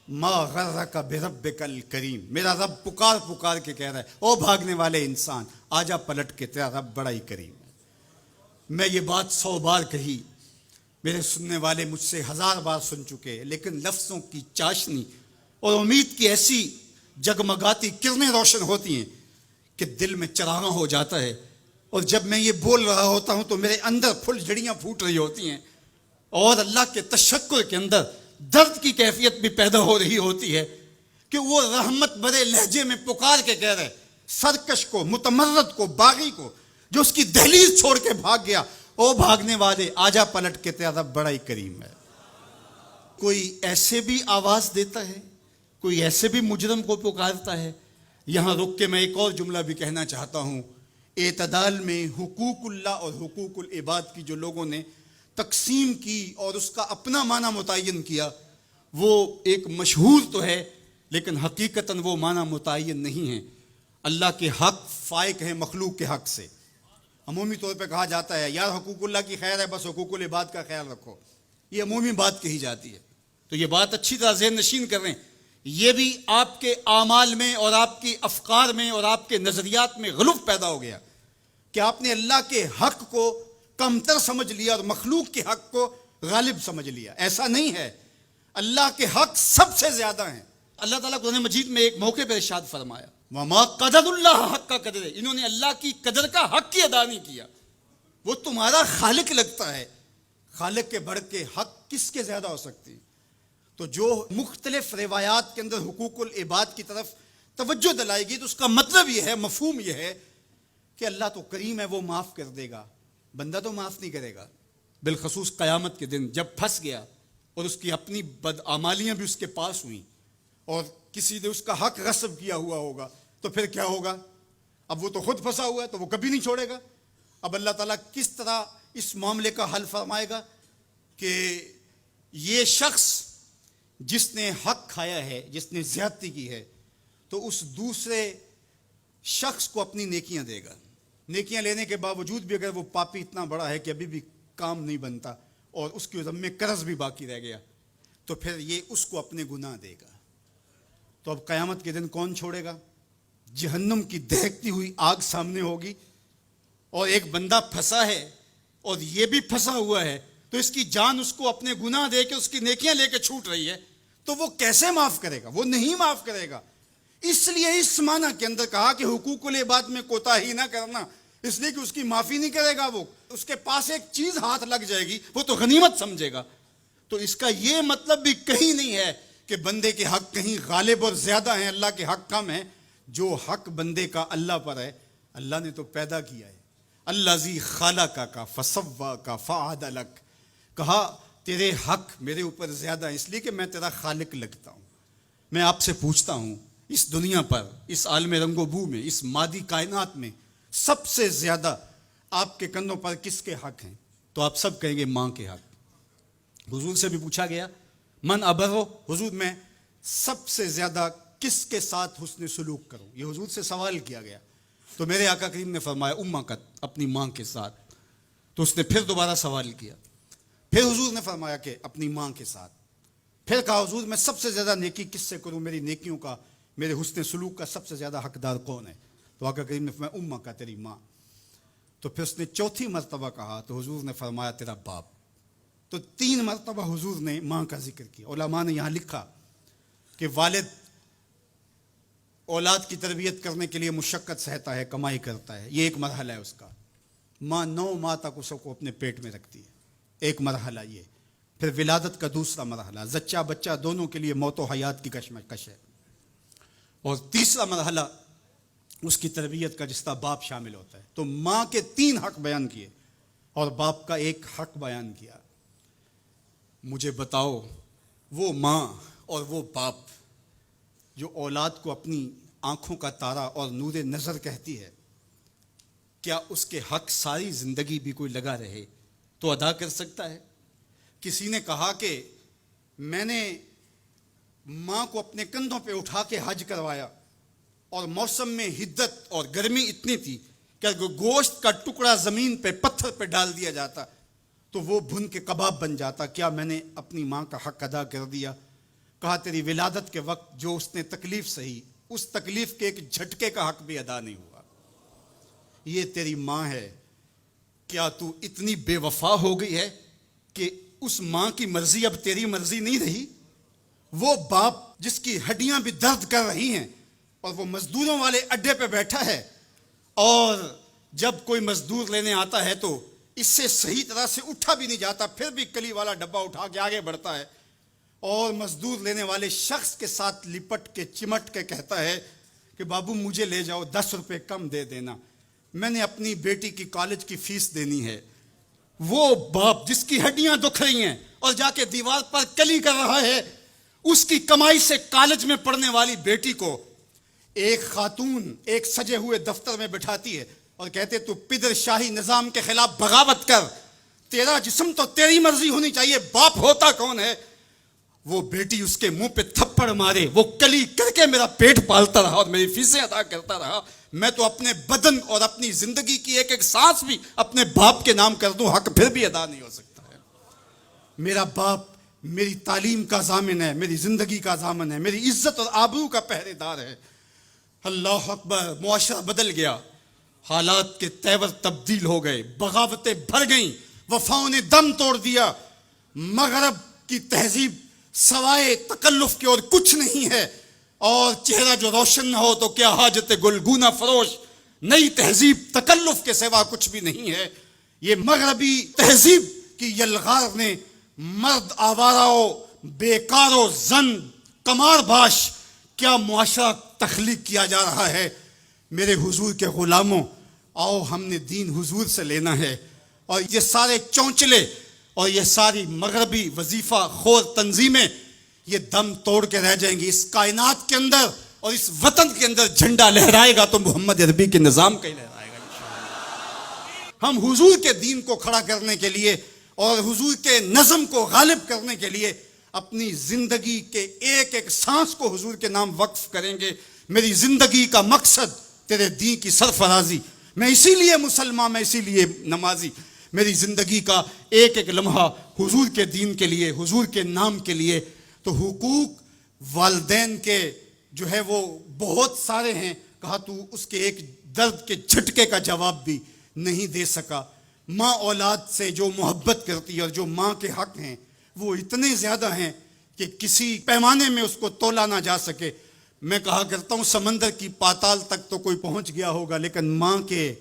Speaker 1: ما غرک بربک الکریم۔ میرا رب پکار پکار کے کہہ رہا ہے او بھاگنے والے انسان آجا پلٹ کے، تیرا رب بڑا ہی کریم ہے۔ میں یہ بات 100 بار کہی، میرے سننے والے مجھ سے 1000 بار سن چکے، لیکن لفظوں کی چاشنی اور امید کی ایسی جگمگاتی کرنیں روشن ہوتی ہیں کہ دل میں چراغاں ہو جاتا ہے، اور جب میں یہ بول رہا ہوتا ہوں تو میرے اندر پھل جھڑیاں پھوٹ رہی ہوتی ہیں، اور اللہ کے تشکر کے اندر درد کی کیفیت بھی پیدا ہو رہی ہوتی ہے کہ وہ رحمت بھرے لہجے میں پکار کے کہہ رہے سرکش کو، متمرد کو، باغی کو جو اس کی دہلیز چھوڑ کے بھاگ گیا، او بھاگنے والے آجا پلٹ کے، تیرا رب بڑا ہی کریم ہے۔ کوئی ایسے بھی آواز دیتا ہے، کوئی ایسے بھی مجرم کو پکارتا ہے۔ یہاں رک کے میں ایک اور جملہ بھی کہنا چاہتا ہوں۔ اعتدال میں حقوق اللہ اور حقوق العباد کی جو لوگوں نے تقسیم کی اور اس کا اپنا معنی متعین کیا، وہ ایک مشہور تو ہے لیکن حقیقتاً وہ معنی متعین نہیں ہے۔ اللہ کے حق فائق ہیں مخلوق کے حق سے۔ عمومی طور پہ کہا جاتا ہے یار حقوق اللہ کی خیر ہے، بس حقوق العباد کا خیال رکھو۔ یہ عمومی بات کہی جاتی ہے. تو یہ بات اچھی طرح ذہن نشین کر رہے ہیں. یہ بھی آپ کے اعمال میں اور آپ کی افکار میں اور آپ کے نظریات میں غلو پیدا ہو گیا کہ آپ نے اللہ کے حق کو کمتر سمجھ لیا اور مخلوق کے حق کو غالب سمجھ لیا. ایسا نہیں ہے. اللہ کے حق سب سے زیادہ ہیں. اللہ تعالیٰ قرآن مجید میں ایک موقع پر ارشاد فرمایا وَمَا قَدَرُ اللَّهَ حَقَّ قَدْرِهِ. انہوں نے اللہ کی قدر کا حق ہی ادا نہیں کیا. وہ تمہارا خالق لگتا ہے. خالق کے بڑھ کے حق کس کے زیادہ ہو سکتی؟ تو جو مختلف روایات کے اندر حقوق العباد کی طرف توجہ دلائے گی تو اس کا مطلب یہ ہے، مفہوم یہ ہے کہ اللہ تو کریم ہے، وہ معاف کر دے گا، بندہ تو معاف نہیں کرے گا. بالخصوص قیامت کے دن جب پھنس گیا اور اس کی اپنی بدعمالیاں بھی اس کے پاس ہوئیں اور کسی نے اس کا حق غصب کیا ہوا ہوگا تو پھر کیا ہوگا؟ اب وہ تو خود پھنسا ہوا ہے تو وہ کبھی نہیں چھوڑے گا. اب اللہ تعالیٰ کس طرح اس معاملے کا حل فرمائے گا کہ یہ شخص جس نے حق کھایا ہے، جس نے زیادتی کی ہے، تو اس دوسرے شخص کو اپنی نیکیاں دے گا. نیکیاں لینے کے باوجود بھی اگر وہ پاپی اتنا بڑا ہے کہ ابھی بھی کام نہیں بنتا اور اس کے ذمے قرض بھی باقی رہ گیا تو پھر یہ اس کو اپنے گناہ دے گا. تو اب قیامت کے دن کون چھوڑے گا؟ جہنم کی دہکتی ہوئی آگ سامنے ہوگی اور ایک بندہ پھنسا ہے اور یہ بھی پھنسا ہوا ہے تو اس کی جان اس کو اپنے گناہ دے کے اس کی نیکیاں لے کے چھوٹ رہی ہے تو وہ کیسے معاف کرے گا؟ وہ نہیں معاف کرے گا. اس لیے اس معنی کے اندر کہا کہ حقوق العباد میں کوتاہی نہ کرنا، اس لیے کہ اس کی معافی نہیں کرے گا. وہ اس کے پاس ایک چیز ہاتھ لگ جائے گی وہ تو غنیمت سمجھے گا. تو اس کا یہ مطلب بھی کہیں نہیں ہے کہ بندے کے حق کہیں غالب اور زیادہ ہیں، اللہ کے حق کم ہیں. جو حق بندے کا اللہ پر ہے، اللہ نے تو پیدا کیا ہے. الذی خلقک فسواک فعدلک. کہا تیرے حق میرے اوپر زیادہ ہیں اس لیے کہ میں تیرا خالق لگتا ہوں. میں آپ سے پوچھتا ہوں اس دنیا پر، اس عالم رنگ و بو میں، اس مادی کائنات میں سب سے زیادہ آپ کے کندھوں پر کس کے حق ہیں؟ تو آپ سب کہیں گے ماں کے حق. حضور سے بھی پوچھا گیا من ابرو، حضور میں سب سے زیادہ کس کے ساتھ حسن سلوک کروں؟ یہ حضور سے سوال کیا گیا تو میرے آقا کریم نے فرمایا امک، اپنی ماں کے ساتھ. تو اس نے پھر دوبارہ سوال کیا، پھر حضور نے فرمایا کہ اپنی ماں کے ساتھ. پھر کہا حضور میں سب سے زیادہ نیکی کس سے کروں؟ میری نیکیوں کا، میرے حسن سلوک کا سب سے زیادہ حقدار کون ہے؟ تو آقا کریم نے فرمایا امک، تیری ماں. تو پھر اس نے چوتھی مرتبہ کہا تو حضور نے فرمایا تیرا باپ. تو 3 مرتبہ حضور نے ماں کا ذکر کیا. علماء نے یہاں لکھا کہ والد اولاد کی تربیت کرنے کے لیے مشقت سہتا ہے، کمائی کرتا ہے، یہ ایک مرحلہ ہے اس کا. ماں 9 ماہ تک اس کو اپنے پیٹ میں رکھتی ہے، ایک مرحلہ یہ. پھر ولادت کا دوسرا مرحلہ، زچہ بچہ دونوں کے لیے موت و حیات کی کشمکش ہے. اور تیسرا مرحلہ اس کی تربیت کا جس طرح باپ شامل ہوتا ہے. تو ماں کے 3 حق بیان کیے اور باپ کا ایک حق بیان کیا. مجھے بتاؤ وہ ماں اور وہ باپ جو اولاد کو اپنی آنکھوں کا تارا اور نور نظر کہتی ہے، کیا اس کے حق ساری زندگی بھی کوئی لگا رہے تو ادا کر سکتا ہے؟ کسی نے کہا کہ میں نے ماں کو اپنے کندھوں پہ اٹھا کے حج کروایا اور موسم میں حدت اور گرمی اتنی تھی کہ اگر گوشت کا ٹکڑا زمین پہ پتھر پہ ڈال دیا جاتا تو وہ بھن کے کباب بن جاتا. کیا میں نے اپنی ماں کا حق ادا کر دیا؟ کہا تیری ولادت کے وقت جو اس نے تکلیف سہی، اس تکلیف کے ایک جھٹکے کا حق بھی ادا نہیں ہوا. یہ تیری ماں ہے. کیا تو اتنی بے وفا ہو گئی ہے کہ اس ماں کی مرضی اب تیری مرضی نہیں رہی؟ وہ باپ جس کی ہڈیاں بھی درد کر رہی ہیں اور وہ مزدوروں والے اڈے پہ بیٹھا ہے اور جب کوئی مزدور لینے آتا ہے تو اس سے صحیح طرح سے اٹھا بھی نہیں جاتا، پھر بھی کلی والا ڈبہ اٹھا کے آگے بڑھتا ہے اور مزدور لینے والے شخص کے ساتھ لپٹ کے چمٹ کے کہتا ہے کہ بابو مجھے لے جاؤ، 10 روپے کم دے دینا، میں نے اپنی بیٹی کی کالج کی فیس دینی ہے. وہ باپ جس کی ہڈیاں دکھ رہی ہیں اور جا کے دیوار پر کلی کر رہا ہے، اس کی کمائی سے کالج میں پڑھنے والی بیٹی کو ایک خاتون ایک سجے ہوئے دفتر میں بٹھاتی ہے اور کہتے تو پدر شاہی نظام کے خلاف بغاوت کر، تیرا جسم تو تیری مرضی ہونی چاہیے، باپ ہوتا کون ہے؟ وہ بیٹی اس کے منہ پہ تھپڑ مارے، وہ کلی کر کے میرا پیٹ پالتا رہا اور میری فیسیں ادا کرتا رہا، میں تو اپنے بدن اور اپنی زندگی کی ایک ایک سانس بھی اپنے باپ کے نام کر دوں، حق پھر بھی ادا نہیں ہو سکتا ہے. میرا باپ میری تعلیم کا ضامن ہے، میری زندگی کا ضامن ہے، میری عزت اور آبرو کا پہرے دار ہے۔ اللہ اکبر، معاشرہ بدل گیا، حالات کے تیور تبدیل ہو گئے، بغاوتیں بھر گئیں، وفاؤں نے دم توڑ دیا۔ مغرب کی تہذیب سوائے تکلف کے اور کچھ نہیں ہے، اور چہرہ جو روشن نہ ہو تو کیا حاجت گلگونہ فروش۔ نئی تہذیب تکلف کے سوا کچھ بھی نہیں ہے۔ یہ مغربی تہذیب کی یلغار نے مرد آوارہ، بیکار و زن کمار باش کیا معاشرہ تخلیق کیا جا رہا ہے۔ میرے حضور کے غلاموں، آؤ ہم نے دین حضور سے لینا ہے، اور یہ سارے چونچلے اور یہ ساری مغربی وظیفہ خور تنظیمیں یہ دم توڑ کے رہ جائیں گی۔ اس کائنات کے اندر اور اس وطن کے اندر جھنڈا لہرائے گا تو محمد عربی کے نظام کا ہی لہرائے گا انشاءاللہ۔ ہم حضور کے دین کو کھڑا کرنے کے لیے اور حضور کے نظم کو غالب کرنے کے لیے اپنی زندگی کے ایک ایک سانس کو حضور کے نام وقف کریں گے۔ میری زندگی کا مقصد تیرے دین کی سرفرازی، میں اسی لیے مسلمان، میں اسی لیے نمازی۔ میری زندگی کا ایک ایک لمحہ حضور کے دین کے لیے، حضور کے نام کے لیے۔ تو حقوق والدین کے جو ہے وہ بہت سارے ہیں، کہا تو اس کے ایک درد کے جھٹکے کا جواب بھی نہیں دے سکا۔ ماں اولاد سے جو محبت کرتی ہے اور جو ماں کے حق ہیں وہ اتنے زیادہ ہیں کہ کسی پیمانے میں اس کو تولا نہ جا سکے۔ میں کہا کرتا ہوں سمندر کی پاتال تک تو کوئی پہنچ گیا ہوگا، لیکن ماں کے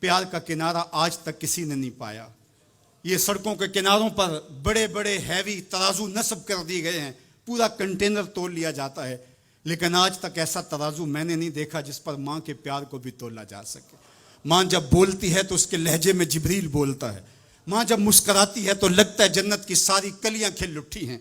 Speaker 1: پیار کا کنارہ آج تک کسی نے نہیں پایا۔ یہ سڑکوں کے کناروں پر بڑے بڑے ہیوی ترازو نصب کر دیے گئے ہیں، پورا کنٹینر تول لیا جاتا ہے، لیکن آج تک ایسا ترازو میں نے نہیں دیکھا جس پر ماں کے پیار کو بھی تولا جا سکے۔ ماں جب بولتی ہے تو اس کے لہجے میں جبریل بولتا ہے، ماں جب مسکراتی ہے تو لگتا ہے جنت کی ساری کلیاں کھل اٹھی ہیں۔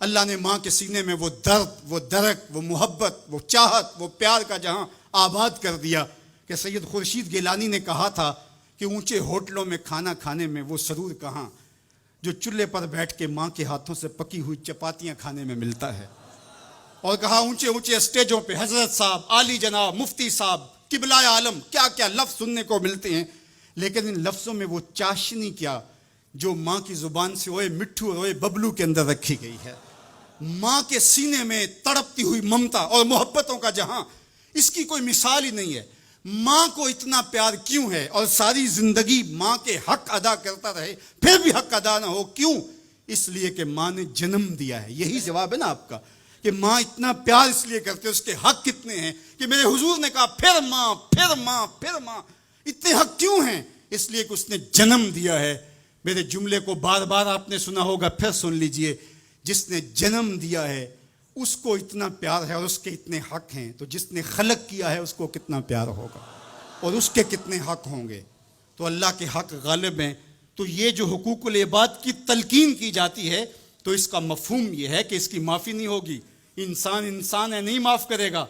Speaker 1: اللہ نے ماں کے سینے میں وہ درد، وہ درک، وہ محبت، وہ چاہت، وہ پیار کا جہاں آباد کر دیا کہ سید خورشید گیلانی نے کہا تھا کہ اونچے ہوٹلوں میں کھانا کھانے میں وہ سرور کہاں جو چولہے پر بیٹھ کے ماں کے ہاتھوں سے پکی ہوئی چپاتیاں کھانے میں ملتا ہے۔ اور کہا اونچے اونچے اسٹیجوں پہ حضرت صاحب، عالی جناب، مفتی صاحب، قبلہ عالم، کیا کیا لفظ سننے کو ملتے ہیں، لیکن ان لفظوں میں وہ چاشنی کیا جو ماں کی زبان سے اوئے مٹھو اور اوئے ببلو کے اندر رکھی گئی ہے۔ ماں کے سینے میں تڑپتی ہوئی ممتا اور محبتوں کا جہاں، اس کی کوئی مثال ہی نہیں ہے۔ ماں کو اتنا پیار کیوں ہے اور ساری زندگی ماں کے حق ادا کرتا رہے پھر بھی حق ادا نہ ہو، کیوں؟ اس لیے کہ ماں نے جنم دیا ہے۔ یہی جواب ہے نا آپ کا کہ ماں اتنا پیار اس لیے کرتے، اس کے حق کتنے ہیں کہ میرے حضور نے کہا پھر ماں، پھر ماں، پھر ماں۔ اتنے حق کیوں ہیں؟ اس لیے کہ اس نے جنم دیا ہے۔ میرے جملے کو بار بار آپ نے سنا ہوگا، پھر سن لیجئے۔ جس نے جنم دیا ہے اس کو اتنا پیار ہے اور اس کے اتنے حق ہیں، تو جس نے خلق کیا ہے اس کو کتنا پیار ہوگا اور اس کے کتنے حق ہوں گے۔ تو اللہ کے حق غالب ہیں۔ تو یہ جو حقوق العباد کی تلقین کی جاتی ہے تو اس کا مفہوم یہ ہے کہ اس کی معافی نہیں ہوگی۔ انسان ہے، نہیں معاف کرے گا،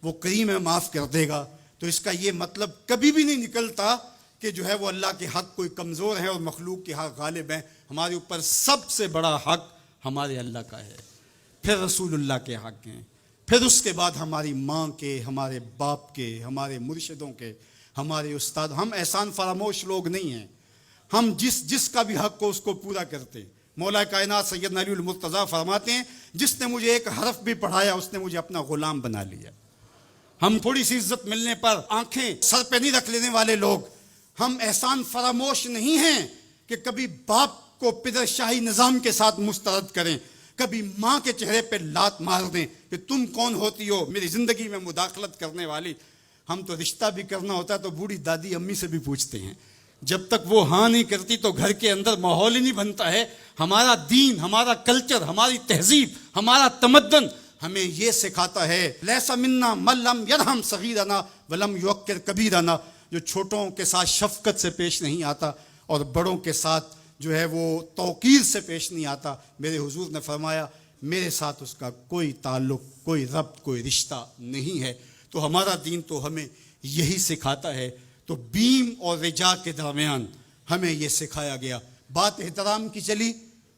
Speaker 1: وہ کریم ہے، معاف کر دے گا۔ تو اس کا یہ مطلب کبھی بھی نہیں نکلتا کہ جو ہے وہ اللہ کے حق کوئی کمزور ہے اور مخلوق کے حق غالب ہیں۔ ہمارے اوپر سب سے بڑا حق ہمارے اللہ کا ہے، پھر رسول اللہ کے حق ہیں، پھر اس کے بعد ہماری ماں کے، ہمارے باپ کے، ہمارے مرشدوں کے، ہمارے استاد۔ ہم احسان فراموش لوگ نہیں ہیں، ہم جس کا بھی حق ہو اس کو پورا کرتے۔ مولا کائنات سیدنا علی المرتضیٰ فرماتے ہیں جس نے مجھے ایک حرف بھی پڑھایا اس نے مجھے اپنا غلام بنا لیا۔ ہم تھوڑی سی عزت ملنے پر آنکھیں سر پہ نہیں رکھ لینے والے لوگ، ہم احسان فراموش نہیں ہیں کہ کبھی باپ کو پدر شاہی نظام کے ساتھ مسترد کریں، کبھی ماں کے چہرے پہ لات مار دیں کہ تم کون ہوتی ہو میری زندگی میں مداخلت کرنے والی۔ ہم تو رشتہ بھی کرنا ہوتا ہے تو بوڑھی دادی امی سے بھی پوچھتے ہیں، جب تک وہ ہاں نہیں کرتی تو گھر کے اندر ماحول ہی نہیں بنتا ہے۔ ہمارا دین، ہمارا کلچر، ہماری تہذیب، ہمارا تمدن ہمیں یہ سکھاتا ہے لیسا منا من لم یرحم صغیرنا ولم یوقر کبیرنا، جو چھوٹوں کے ساتھ شفقت سے پیش نہیں آتا اور بڑوں کے ساتھ جو ہے وہ توقیر سے پیش نہیں آتا۔ میرے حضور نے فرمایا میرے ساتھ اس کا کوئی تعلق، کوئی ربط، کوئی رشتہ نہیں ہے۔ تو ہمارا دین تو ہمیں یہی سکھاتا ہے۔ تو بیم اور رجا کے درمیان ہمیں یہ سکھایا گیا۔ بات احترام کی چلی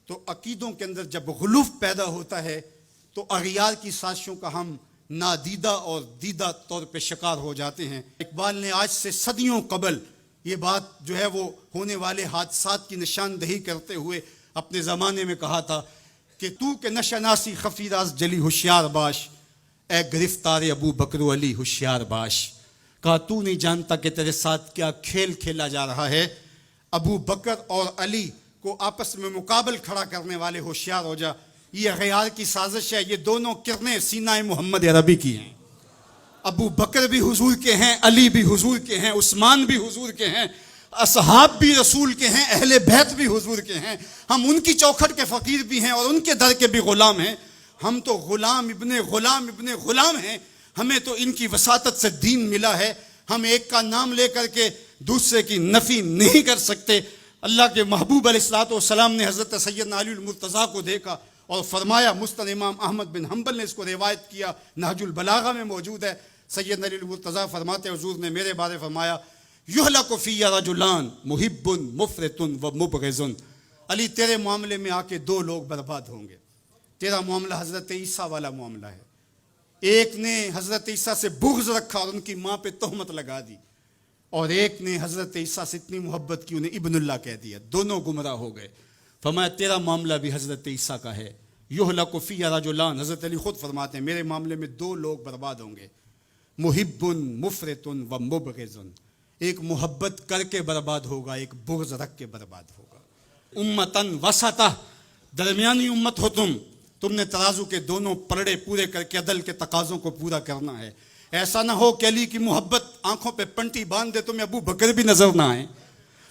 Speaker 1: تو عقیدوں کے اندر جب غلوف پیدا ہوتا ہے تو اغیار کی سازشوں کا ہم نادیدہ اور دیدہ طور پہ شکار ہو جاتے ہیں۔ اقبال نے آج سے صدیوں قبل یہ بات جو ہے وہ ہونے والے حادثات کی نشاندہی کرتے ہوئے اپنے زمانے میں کہا تھا کہ تو کہ نشناسی خفیراز جلی ہوشیار باش، اے گرفتار ابو بکر و علی ہوشیار باش. کہا تو نہیں جانتا کہ تیرے ساتھ کیا کھیل کھیلا جا رہا ہے. ابو بکر اور علی کو آپس میں مقابل کھڑا کرنے والے ہوشیار ہو جا. یہ غیار کی سازش ہے. یہ دونوں کرنیں سینہ محمد عربی کی ہیں. ابو بکر بھی حضور کے ہیں، علی بھی حضور کے ہیں، عثمان بھی حضور کے ہیں، اصحاب بھی رسول کے ہیں، اہل بیت بھی حضور کے ہیں. ہم ان کی چوکھٹ کے فقیر بھی ہیں اور ان کے در کے بھی غلام ہیں. ہم تو غلام ابن غلام ہیں. ہمیں تو ان کی وساطت سے دین ملا ہے. ہم ایک کا نام لے کر کے دوسرے کی نفی نہیں کر سکتے. اللہ کے محبوب علیہ الصلوۃ والسلام نے حضرت سیدنا علی المرتضیٰ کو دیکھا اور فرمایا، مسند امام احمد بن حنبل نے اس کو روایت کیا، نہج البلاغہ میں موجود ہے. سیدنا علی المرتضیٰ فرماتے حضور نے میرے بارے فرمایا، یہلک فی رجلان محب مفرط و مبغض. علی تیرے معاملے میں آ کے دو لوگ برباد ہوں گے. تیرا معاملہ حضرت عیسیٰ والا معاملہ ہے. ایک نے حضرت عیسیٰ سے بغض رکھا اور ان کی ماں پہ تہمت لگا دی، اور ایک نے حضرت عیسیٰ سے اتنی محبت کی انہیں ابن اللہ کہہ دیا. دونوں گمراہ ہو گئے. فرمایا تیرا معاملہ بھی حضرت عیسیٰ کا ہے. یہلک فی رجلان، حضرت علی خود فرماتے ہیں میرے معاملے میں دو لوگ برباد ہوں گے، محب مفرط و مبغض. ایک محبت کر کے برباد ہوگا، ایک بغض رکھ کے برباد ہوگا. امتن وسطہ، درمیانی امت ہو تم نے ترازو کے دونوں پلڑے پورے کر کے عدل کے تقاضوں کو پورا کرنا ہے. ایسا نہ ہو کہ علی کی محبت آنکھوں پہ پنٹی باندھ دے، تمہیں ابو بکر بھی نظر نہ آئے،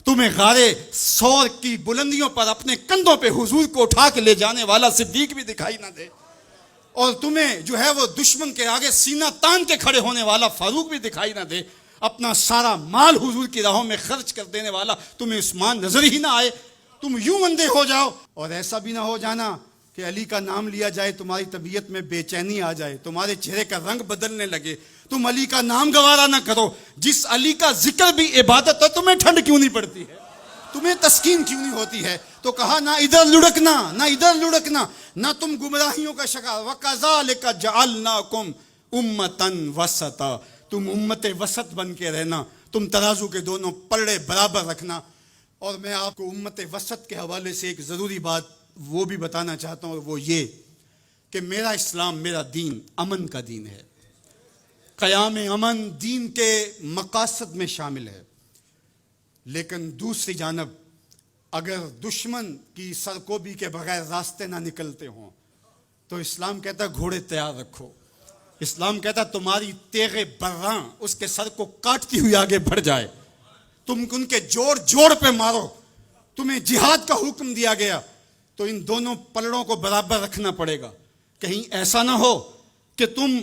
Speaker 1: تمہیں غارے سور کی بلندیوں پر اپنے کندھوں پہ حضور کو اٹھا کے لے جانے والا صدیق بھی دکھائی نہ دے، اور تمہیں جو ہے وہ دشمن کے آگے سینہ تان کے کھڑے ہونے والا فاروق بھی دکھائی نہ دے، اپنا سارا مال حضور کی راہوں میں خرچ کر دینے والا تمہیں عثمان نظر ہی نہ آئے. تم یوں اندھے ہو جاؤ. اور ایسا بھی نہ ہو جانا کہ علی کا نام لیا جائے تمہاری طبیعت میں بے چینی آ جائے، تمہارے چہرے کا رنگ بدلنے لگے، تم علی کا نام گوارا نہ کرو. جس علی کا ذکر بھی عبادت ہے، تمہیں ٹھنڈ کیوں نہیں پڑتی ہے، تمہیں تسکین کیوں نہیں ہوتی ہے؟ تو کہا نہ ادھر لڑکنا نہ ادھر لڑکنا، نہ تم گمراہیوں کا شکار. وَكَذَلِكَ جَعَلْنَاكُمْ أُمَّةً وَسَطًا، تم امت وسط بن کے رہنا، تم ترازو کے دونوں پلڑے برابر رکھنا. اور میں آپ کو امت وسط کے حوالے سے ایک ضروری بات وہ بھی بتانا چاہتا ہوں، اور وہ یہ کہ میرا اسلام، میرا دین امن کا دین ہے. قیام امن دین کے مقاصد میں شامل ہے. لیکن دوسری جانب اگر دشمن کی سرکوبی کے بغیر راستے نہ نکلتے ہوں تو اسلام کہتا ہے گھوڑے تیار رکھو. اسلام کہتا ہے تمہاری تیغ براں اس کے سر کو کاٹتی ہوئی آگے بڑھ جائے، تم ان کے جوڑ پہ مارو. تمہیں جہاد کا حکم دیا گیا تو ان دونوں پلڑوں کو برابر رکھنا پڑے گا. کہیں ایسا نہ ہو کہ تم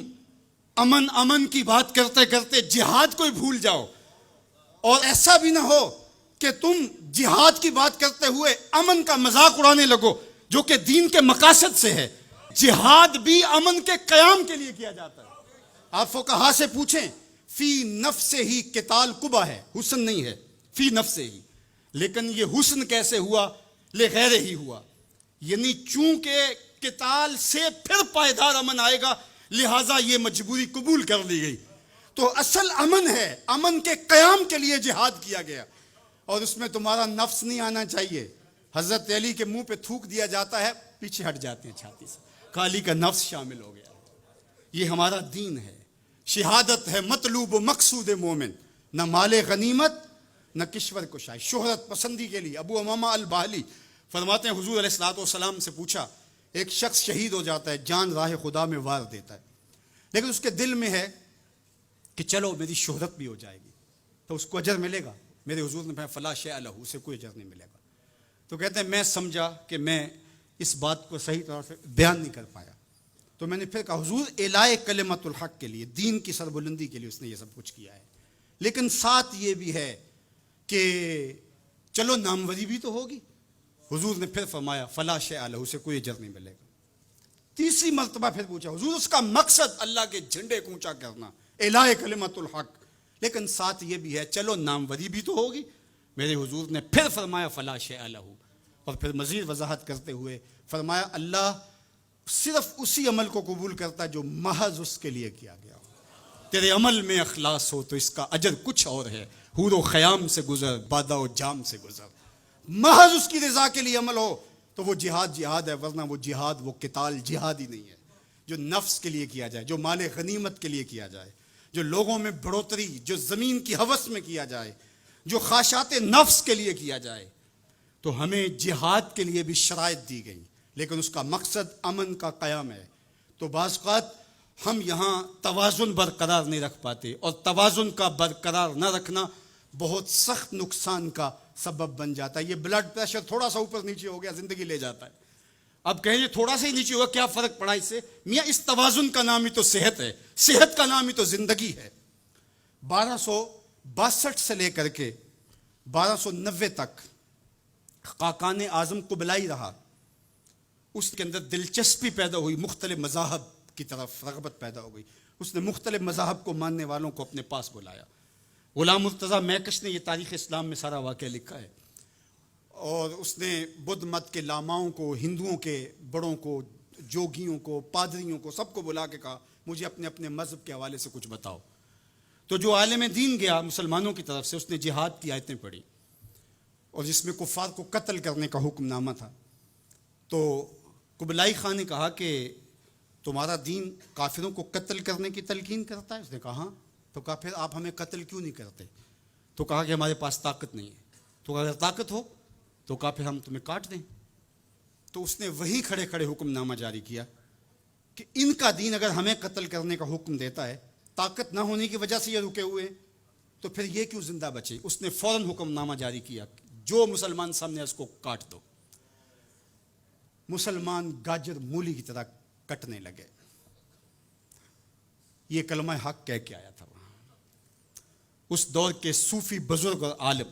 Speaker 1: امن کی بات کرتے کرتے جہاد کو ہی بھول جاؤ، اور ایسا بھی نہ ہو کہ تم جہاد کی بات کرتے ہوئے امن کا مذاق اڑانے لگو جو کہ دین کے مقاصد سے ہے. جہاد بھی امن کے قیام کے لیے کیا جاتا ہے. آپ فقہا سے پوچھیں، فی نفس ہی قتال قبا ہے، حسن نہیں ہے، فی نفس ہی. لیکن یہ حسن کیسے ہوا؟ لغیر ہی ہوا. یعنی چونکہ قتال سے پھر پائیدار امن آئے گا، لہٰذا یہ مجبوری قبول کر لی گئی. تو اصل امن ہے، امن کے قیام کے لیے جہاد کیا گیا، اور اس میں تمہارا نفس نہیں آنا چاہیے. حضرت علی کے منہ پہ تھوک دیا جاتا ہے، پیچھے ہٹ جاتے ہیں چھاتی سے، علی کا نفس شامل ہو گیا. یہ ہمارا دین ہے. شہادت ہے مطلوب و مقصود مومن، نہ مال غنیمت نہ کشور کشائی، شہرت پسندی کے لیے. ابو امامہ الباہلی فرماتے ہیں حضور علیہ الصلوۃ والسلام سے پوچھا، ایک شخص شہید ہو جاتا ہے، جان راہ خدا میں وار دیتا ہے، لیکن اس کے دل میں ہے کہ چلو میری شہرت بھی ہو جائے گی تو اس کو اجر ملے گا. میرے حضور نے کہا فلا شیء لہ، اسے کوئی اجر نہیں ملے گا. تو کہتے ہیں میں سمجھا کہ میں اس بات کو صحیح طور سے بیان نہیں کر پایا، تو میں نے پھر کہا حضور اعلاء کلمت الحق کے لیے، دین کی سربلندی کے لیے اس نے یہ سب کچھ کیا ہے، لیکن ساتھ یہ بھی ہے کہ چلو ناموری بھی تو ہوگی. حضور نے پھر فرمایا فلا شیء لہ، اسے کوئی اجر نہیں ملے گا. تیسری مرتبہ پھر پوچھا حضور اس کا مقصد اللہ کے جھنڈے کو اونچا کرنا، اعلاء کلمت الحق، لیکن ساتھ یہ بھی ہے چلو ناموری بھی تو ہوگی. میرے حضور نے پھر فرمایا فلا شیء لہ، اور پھر مزید وضاحت کرتے ہوئے فرمایا اللہ صرف اسی عمل کو قبول کرتا ہے جو محض اس کے لیے کیا گیا ہو. تیرے عمل میں اخلاص ہو تو اس کا اجر کچھ اور ہے. حور و خیام سے گزر، بادہ و جام سے گزر، محض اس کی رضا کے لیے عمل ہو تو وہ جہاد جہاد ہے، ورنہ وہ جہاد، وہ قتال جہاد ہی نہیں ہے جو نفس کے لیے کیا جائے، جو مال غنیمت کے لیے کیا جائے، جو لوگوں میں بڑھوتری، جو زمین کی ہوس میں کیا جائے، جو خواہشات نفس کے لیے کیا جائے۔ تو ہمیں جہاد کے لیے بھی شرائط دی گئی، لیکن اس کا مقصد امن کا قیام ہے۔ تو بعض اوقات ہم یہاں توازن برقرار نہیں رکھ پاتے، اور توازن کا برقرار نہ رکھنا بہت سخت نقصان کا سبب بن جاتا ہے۔ یہ بلڈ پریشر تھوڑا سا اوپر نیچے ہو گیا زندگی لے جاتا ہے۔ اب کہیں گے تھوڑا سا ہی نیچے ہوا، کیا فرق پڑا اس سے؟ میاں اس توازن کا نام ہی تو صحت ہے، صحت کا نام ہی تو زندگی ہے۔ 1262 سے لے کر کے 1290 تک خاقان اعظم قبلائی رہا، اس کے اندر دلچسپی پیدا ہوئی، مختلف مذاہب کی طرف رغبت پیدا ہو گئی، اس نے مختلف مذاہب کو ماننے والوں کو اپنے پاس بلایا۔ غلام مرتضیٰ میکش نے یہ تاریخ اسلام میں سارا واقعہ لکھا ہے، اور اس نے بدھ مت کے لاماؤں کو، ہندوؤں کے بڑوں کو، جوگیوں کو، پادریوں کو، سب کو بلا کے کہا مجھے اپنے اپنے مذہب کے حوالے سے کچھ بتاؤ۔ تو جو عالم دین گیا مسلمانوں کی طرف سے، اس نے جہاد کی آیتیں پڑھی، اور جس میں کفار کو قتل کرنے کا حکم نامہ تھا۔ تو قبلائی خان نے کہا کہ تمہارا دین کافروں کو قتل کرنے کی تلقین کرتا ہے؟ اس نے کہا ہاں۔ تو کہا پھر آپ ہمیں قتل کیوں نہیں کرتے؟ تو کہا کہ ہمارے پاس طاقت نہیں ہے۔ تو اگر طاقت ہو تو کہا پھر ہم تمہیں کاٹ دیں۔ تو اس نے وہیں کھڑے کھڑے حکم نامہ جاری کیا کہ ان کا دین اگر ہمیں قتل کرنے کا حکم دیتا ہے، طاقت نہ ہونے کی وجہ سے یہ رکے ہوئے ہیں، تو پھر یہ کیوں زندہ بچے؟ اس نے فوراً حکم نامہ جاری کیا، جو مسلمان سامنے اس کو کاٹ دو۔ مسلمان گاجر مولی کی طرح کٹنے لگے۔ یہ کلمہ حق کہہ کے آیا تھا وہاں۔ اس دور کے صوفی بزرگ اور عالم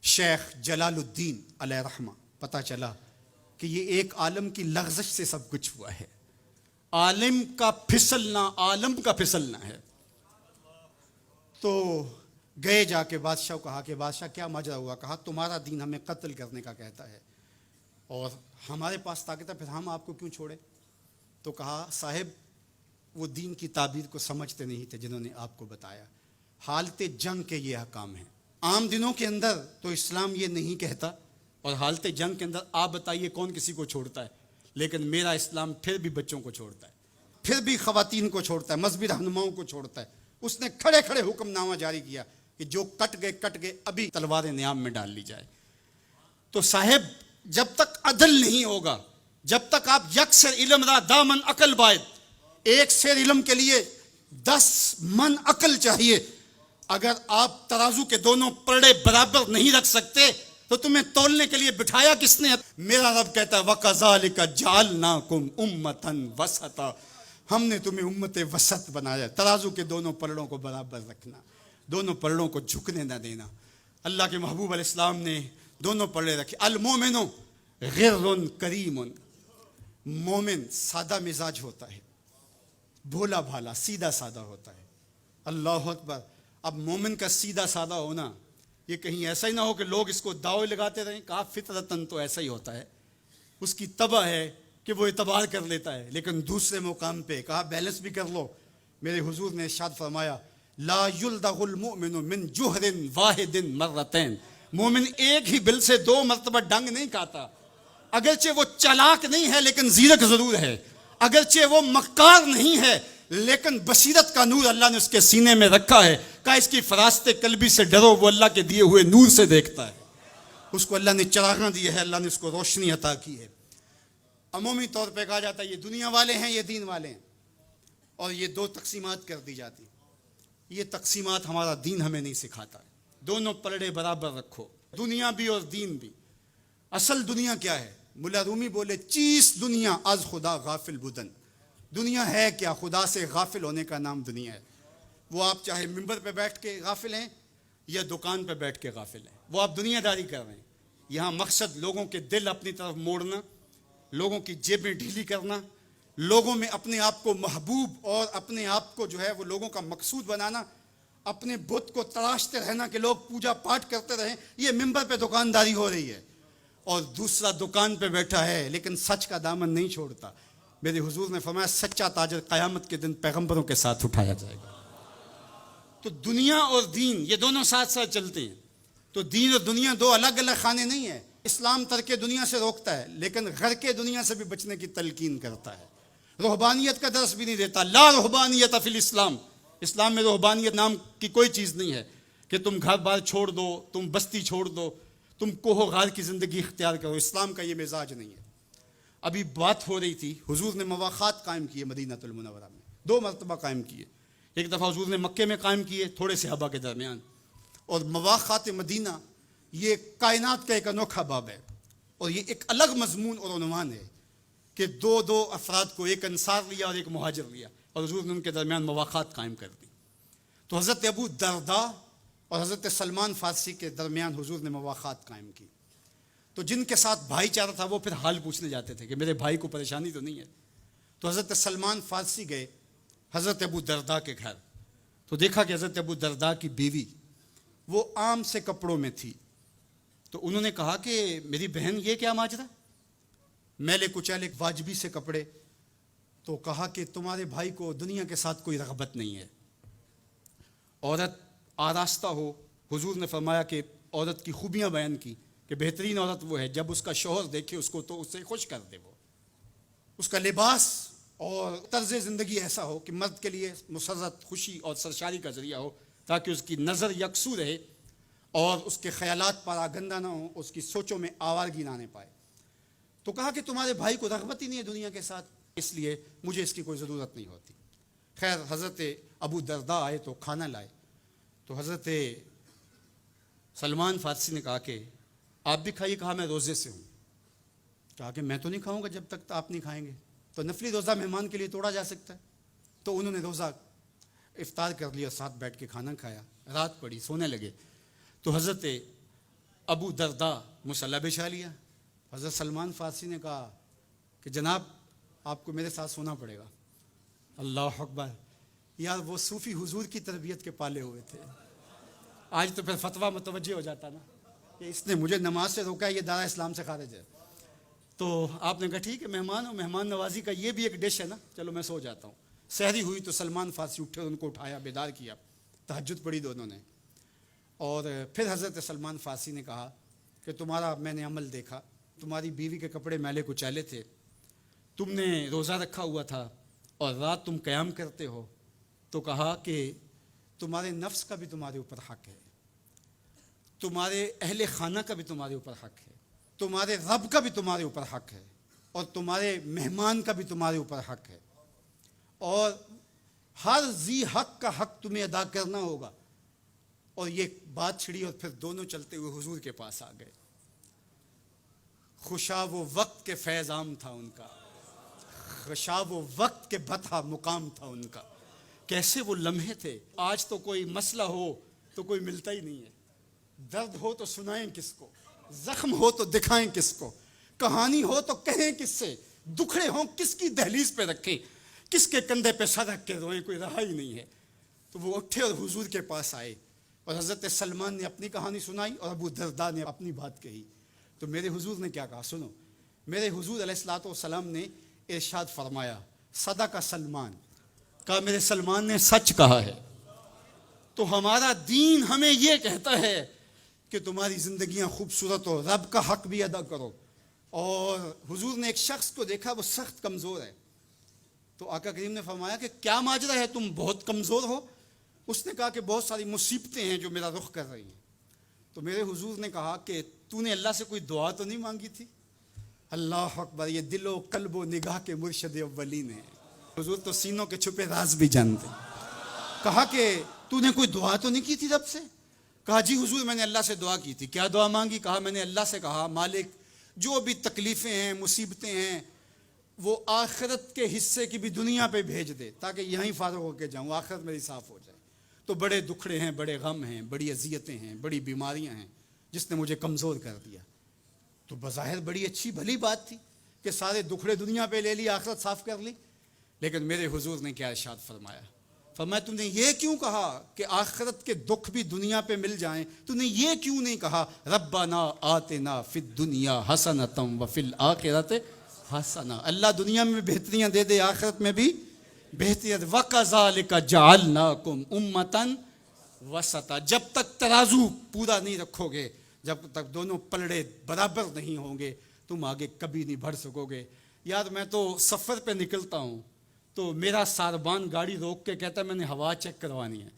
Speaker 1: شیخ جلال الدین علیہ رحمہ، پتہ چلا کہ یہ ایک عالم کی لغزش سے سب کچھ ہوا ہے۔ عالم کا پھسلنا عالم کا پھسلنا ہے۔ تو گئے جا کے بادشاہ کو کہا کہ بادشاہ کیا ماجرا ہوا؟ کہا تمہارا دین ہمیں قتل کرنے کا کہتا ہے اور ہمارے پاس طاقت ہے، پھر ہم آپ کو کیوں چھوڑے؟ تو کہا صاحب وہ دین کی تعبیر کو سمجھتے نہیں تھے جنہوں نے آپ کو بتایا۔ حالت جنگ کے یہ احکام ہیں۔ عام دنوں کے اندر تو اسلام یہ نہیں کہتا، اور حالت جنگ کے اندر آپ بتائیے کون کسی کو چھوڑتا ہے؟ لیکن میرا اسلام پھر بھی بچوں کو چھوڑتا ہے، پھر بھی خواتین کو چھوڑتا ہے، مذہبی رہنماؤں کو چھوڑتا ہے۔ اس نے کھڑے کھڑے حکم نامہ جاری کیا کہ جو کٹ گئے ابھی تلوار نیام میں ڈال لی جائے۔ تو صاحب جب تک عدل نہیں ہوگا، جب تک آپ یک سیر علم را دامن عقل باید، ایک سیر علم کے لیے 10 من عقل چاہیے، اگر آپ ترازو کے دونوں پلڑے برابر نہیں رکھ سکتے تو تمہیں تولنے کے لیے بٹھایا کس نے؟ میرا رب کہتا ہے وَكَذَلِكَ جَعَلْنَاكُمْ أُمَّةً وَسَطًا، ہم نے تمہیں امت وسط بنایا۔ ترازو کے دونوں پلڑوں کو برابر رکھنا، دونوں پلڑوں کو جھکنے نہ دینا۔ اللہ کے محبوب علیہ السلام نے دونوں پلڑے رکھے۔ المومن غر کریم، مومن سادہ مزاج ہوتا ہے، بھولا بھالا سیدھا سادہ ہوتا ہے۔ اللہ اکبر۔ اب مومن کا سیدھا سادہ ہونا یہ کہیں ایسا ہی نہ ہو کہ لوگ اس کو دعوے لگاتے رہیں۔ کہا فطرتاً تو ایسا ہی ہوتا ہے، اس کی طبع ہے کہ وہ اعتبار کر لیتا ہے، لیکن دوسرے مقام پہ کہا بیلنس بھی کر لو۔ میرے حضور نے ارشاد فرمایا لا یلدغ المؤمن من جوہر واحد مرتين، مومن ایک ہی بل سے 2 مرتبہ ڈنگ نہیں کھاتا۔ اگرچہ وہ چالاک نہیں ہے لیکن زیرک ضرور ہے، اگرچہ وہ مکار نہیں ہے لیکن بصیرت کا نور اللہ نے اس کے سینے میں رکھا ہے۔ کہا اس کی فراست قلبی سے ڈرو، وہ اللہ کے دیے ہوئے نور سے دیکھتا ہے، اس کو اللہ نے چراغاں دی ہے، اللہ نے اس کو روشنی عطا کی ہے۔ عمومی طور پہ کہا جاتا ہے یہ دنیا والے ہیں، یہ دین والے ہیں، اور یہ 2 تقسیمات کر دی جاتی۔ یہ تقسیمات ہمارا دین ہمیں نہیں سکھاتا ہے۔ دونوں پلڑے برابر رکھو، دنیا بھی اور دین بھی۔ اصل دنیا کیا ہے؟ ملا رومی بولے چیز دنیا از خدا غافل بدن، دنیا ہے کیا؟ خدا سے غافل ہونے کا نام دنیا ہے۔ وہ آپ چاہے ممبر پہ بیٹھ کے غافل ہیں یا دکان پہ بیٹھ کے غافل ہیں، وہ آپ دنیا داری کر رہے ہیں۔ یہاں مقصد لوگوں کے دل اپنی طرف موڑنا، لوگوں کی جیبیں ڈھیلی کرنا، لوگوں میں اپنے آپ کو محبوب اور اپنے آپ کو جو ہے وہ لوگوں کا مقصود بنانا، اپنے بت کو تراشتے رہنا کہ لوگ پوجا پاٹ کرتے رہیں۔ یہ ممبر پہ دکانداری ہو رہی ہے، اور دوسرا دکان پہ بیٹھا ہے لیکن سچ کا دامن نہیں چھوڑتا۔ میرے حضور نے فرمایا سچا تاجر قیامت کے دن پیغمبروں کے ساتھ اٹھایا جائے گا۔ تو دنیا اور دین یہ دونوں ساتھ ساتھ چلتے ہیں۔ تو دین اور دنیا 2 الگ الگ خانے نہیں ہیں۔
Speaker 2: اسلام ترک دنیا سے روکتا ہے لیکن گھر کے دنیا سے بھی بچنے کی تلقین کرتا ہے. رہبانیت کا درس بھی نہیں دیتا. لا رہبانیت فی الاسلام. اسلام میں رہبانیت نام کی کوئی چیز نہیں ہے کہ تم گھر بار چھوڑ دو, تم بستی چھوڑ دو, تم کوہ غار کی زندگی اختیار کرو. اسلام کا یہ مزاج نہیں ہے. ابھی بات ہو رہی تھی, حضور نے مواخات قائم کیے مدینہ المنورہ میں, 2 مرتبہ قائم کیے. ایک دفعہ حضور نے مکے میں قائم کیے تھوڑے صحابہ کے درمیان. اور مواخات مدینہ یہ کائنات کا ایک انوکھا باب ہے, اور یہ ایک الگ مضمون اور عنوان ہے کہ 2 افراد کو, ایک انصار لیا اور ایک مہاجر لیا, اور حضور نے ان کے درمیان مواخات قائم کر دی. تو حضرت ابو درداء اور حضرت سلمان فارسی کے درمیان حضور نے مواخات قائم کی. تو جن کے ساتھ بھائی چارہ تھا وہ پھر حال پوچھنے جاتے تھے کہ میرے بھائی کو پریشانی تو نہیں ہے. تو حضرت سلمان فارسی گئے حضرت ابو درداء کے گھر, تو دیکھا کہ حضرت ابو درداء کی بیوی وہ عام سے کپڑوں میں تھی. تو انہوں نے کہا کہ میری بہن یہ کیا ماجرا, میلے کچیلے واجبی سے کپڑے. تو کہا کہ تمہارے بھائی کو دنیا کے ساتھ کوئی رغبت نہیں ہے, عورت آراستہ ہو. حضور نے فرمایا کہ عورت کی خوبیاں بیان کی کہ بہترین عورت وہ ہے جب اس کا شوہر دیکھے اس کو تو اسے خوش کر دے. وہ اس کا لباس اور طرز زندگی ایسا ہو کہ مرد کے لیے مسرت, خوشی اور سرشاری کا ذریعہ ہو, تاکہ اس کی نظر یکسو رہے اور اس کے خیالات پر آگندہ نہ ہوں, اس کی سوچوں میں آوارگی نہ آنے پائے. تو کہا کہ تمہارے بھائی کو رغبت ہی نہیں ہے دنیا کے ساتھ, اس لیے مجھے اس کی کوئی ضرورت نہیں ہوتی. خیر حضرت ابو درداء آئے تو کھانا لائے. تو حضرت سلمان فارسی نے کہا کہ آپ بھی کھائیے. کہا میں روزے سے ہوں. کہا کہ میں تو نہیں کھاؤں گا جب تک آپ نہیں کھائیں گے. تو نفلی روزہ مہمان کے لیے توڑا جا سکتا ہے. تو انہوں نے روزہ افطار کر لیا, ساتھ بیٹھ کے کھانا کھایا. رات پڑی, سونے لگے. تو حضرت ابو درداء مصلی بچھا لیا. حضرت سلمان فارسی نے کہا کہ جناب آپ کو میرے ساتھ سونا پڑے گا. اللہ اکبر. یار وہ صوفی حضور کی تربیت کے پالے ہوئے تھے. آج تو پھر فتویٰ متوجہ ہو جاتا نا کہ اس نے مجھے نماز سے روکا ہے, یہ دارا اسلام سے خارج ہے. تو آپ نے کہا ٹھیک ہے, مہمان ہو, مہمان نوازی کا یہ بھی ایک ڈش ہے نا, چلو میں سو جاتا ہوں. سحری ہوئی تو سلمان فارسی اٹھے اور ان کو اٹھایا, بیدار کیا. تہجد پڑھی دونوں نے. اور پھر حضرت سلمان فارسی نے کہا کہ تمہارا میں نے عمل دیکھا, تمہاری بیوی کے کپڑے میلے کچیلے تھے, تم نے روزہ رکھا ہوا تھا اور رات تم قیام کرتے ہو. تو کہا کہ تمہارے نفس کا بھی تمہارے اوپر حق ہے, تمہارے اہل خانہ کا بھی تمہارے اوپر حق ہے, تمہارے رب کا بھی تمہارے اوپر حق ہے, اور تمہارے مہمان کا بھی تمہارے اوپر حق ہے, اور ہر ذی حق کا حق تمہیں ادا کرنا ہوگا. اور یہ بات چھڑی اور پھر دونوں چلتے ہوئے حضور کے پاس آ گئے. خوشا وہ وقت کے فیض عام تھا ان کا, خوشا وہ وقت کے بطح مقام تھا ان کا. کیسے وہ لمحے تھے. آج تو کوئی مسئلہ ہو تو کوئی ملتا ہی نہیں ہے, درد ہو تو سنائیں کس کو, زخم ہو تو دکھائیں کس کو, کہانی ہو تو کہیں کس سے, دکھڑے ہوں کس کی دہلیز پہ رکھیں, کس کے کندھے پہ سر رکھ کے روئیں, کوئی رہا ہی نہیں ہے. تو وہ اٹھے اور حضور کے پاس آئے, اور حضرت سلمان نے اپنی کہانی سنائی اور ابو درداء نے اپنی بات کہی. تو میرے حضور نے کیا کہا سنو. میرے حضور علیہ الصلوۃ والسلام نے ارشاد فرمایا, صدق سلمان, کہا میرے سلمان نے سچ کہا ہے. تو ہمارا دین ہمیں یہ کہتا ہے کہ تمہاری زندگیاں خوبصورت ہو, رب کا حق بھی ادا کرو. اور حضور نے ایک شخص کو دیکھا وہ سخت کمزور ہے. تو آقا کریم نے فرمایا کہ کیا ماجرا ہے, تم بہت کمزور ہو. اس نے کہا کہ بہت ساری مصیبتیں ہیں جو میرا رخ کر رہی ہیں. تو میرے حضور نے کہا کہ تو نے اللہ سے کوئی دعا تو نہیں مانگی تھی. اللہ اکبر, یہ دل و قلب و نگاہ کے مرشد اولین ہیں. حضور تو سینوں کے چھپے راز بھی جانتے. کہا کہ تو نے کوئی دعا تو نہیں کی تھی رب سے. کہا جی حضور میں نے اللہ سے دعا کی تھی. کیا دعا مانگی؟ کہا میں نے اللہ سے کہا مالک جو بھی تکلیفیں ہیں مصیبتیں ہیں وہ آخرت کے حصے کی بھی دنیا پہ بھیج دے تاکہ یہیں فارغ ہو کے جاؤں, آخرت میری صاف ہو جائے. تو بڑے دکھڑے ہیں, بڑے غم ہیں, بڑی اذیتیں ہیں, بڑی بیماریاں ہیں جس نے مجھے کمزور کر دیا. تو بظاہر بڑی اچھی بھلی بات تھی کہ سارے دکھڑے دنیا پہ لے لی, آخرت صاف کر لی. لیکن میرے حضور نے کیا ارشاد فرمایا, فرمایا تم نے یہ کیوں کہا کہ آخرت کے دکھ بھی دنیا پہ مل جائیں, تو نے یہ کیوں نہیں کہا ربنا آتنا فی الدنیا حسنۃ وفی الآخرۃ حسنہ, اللہ دنیا میں بہتریاں دے دے آخرت میں بھی بہتریاں. وَكَذَلِكَ جَعَلْنَاكُمْ أُمَّةً وَسَطًا, جب تک ترازو پورا نہیں رکھو گے جب تک دونوں پلڑے برابر نہیں ہوں گے تم آگے کبھی نہیں بڑھ سکو گے. یار میں تو سفر پہ نکلتا ہوں تو میرا ساربان گاڑی روک کے کہتا ہے میں نے ہوا چیک کروانی ہے,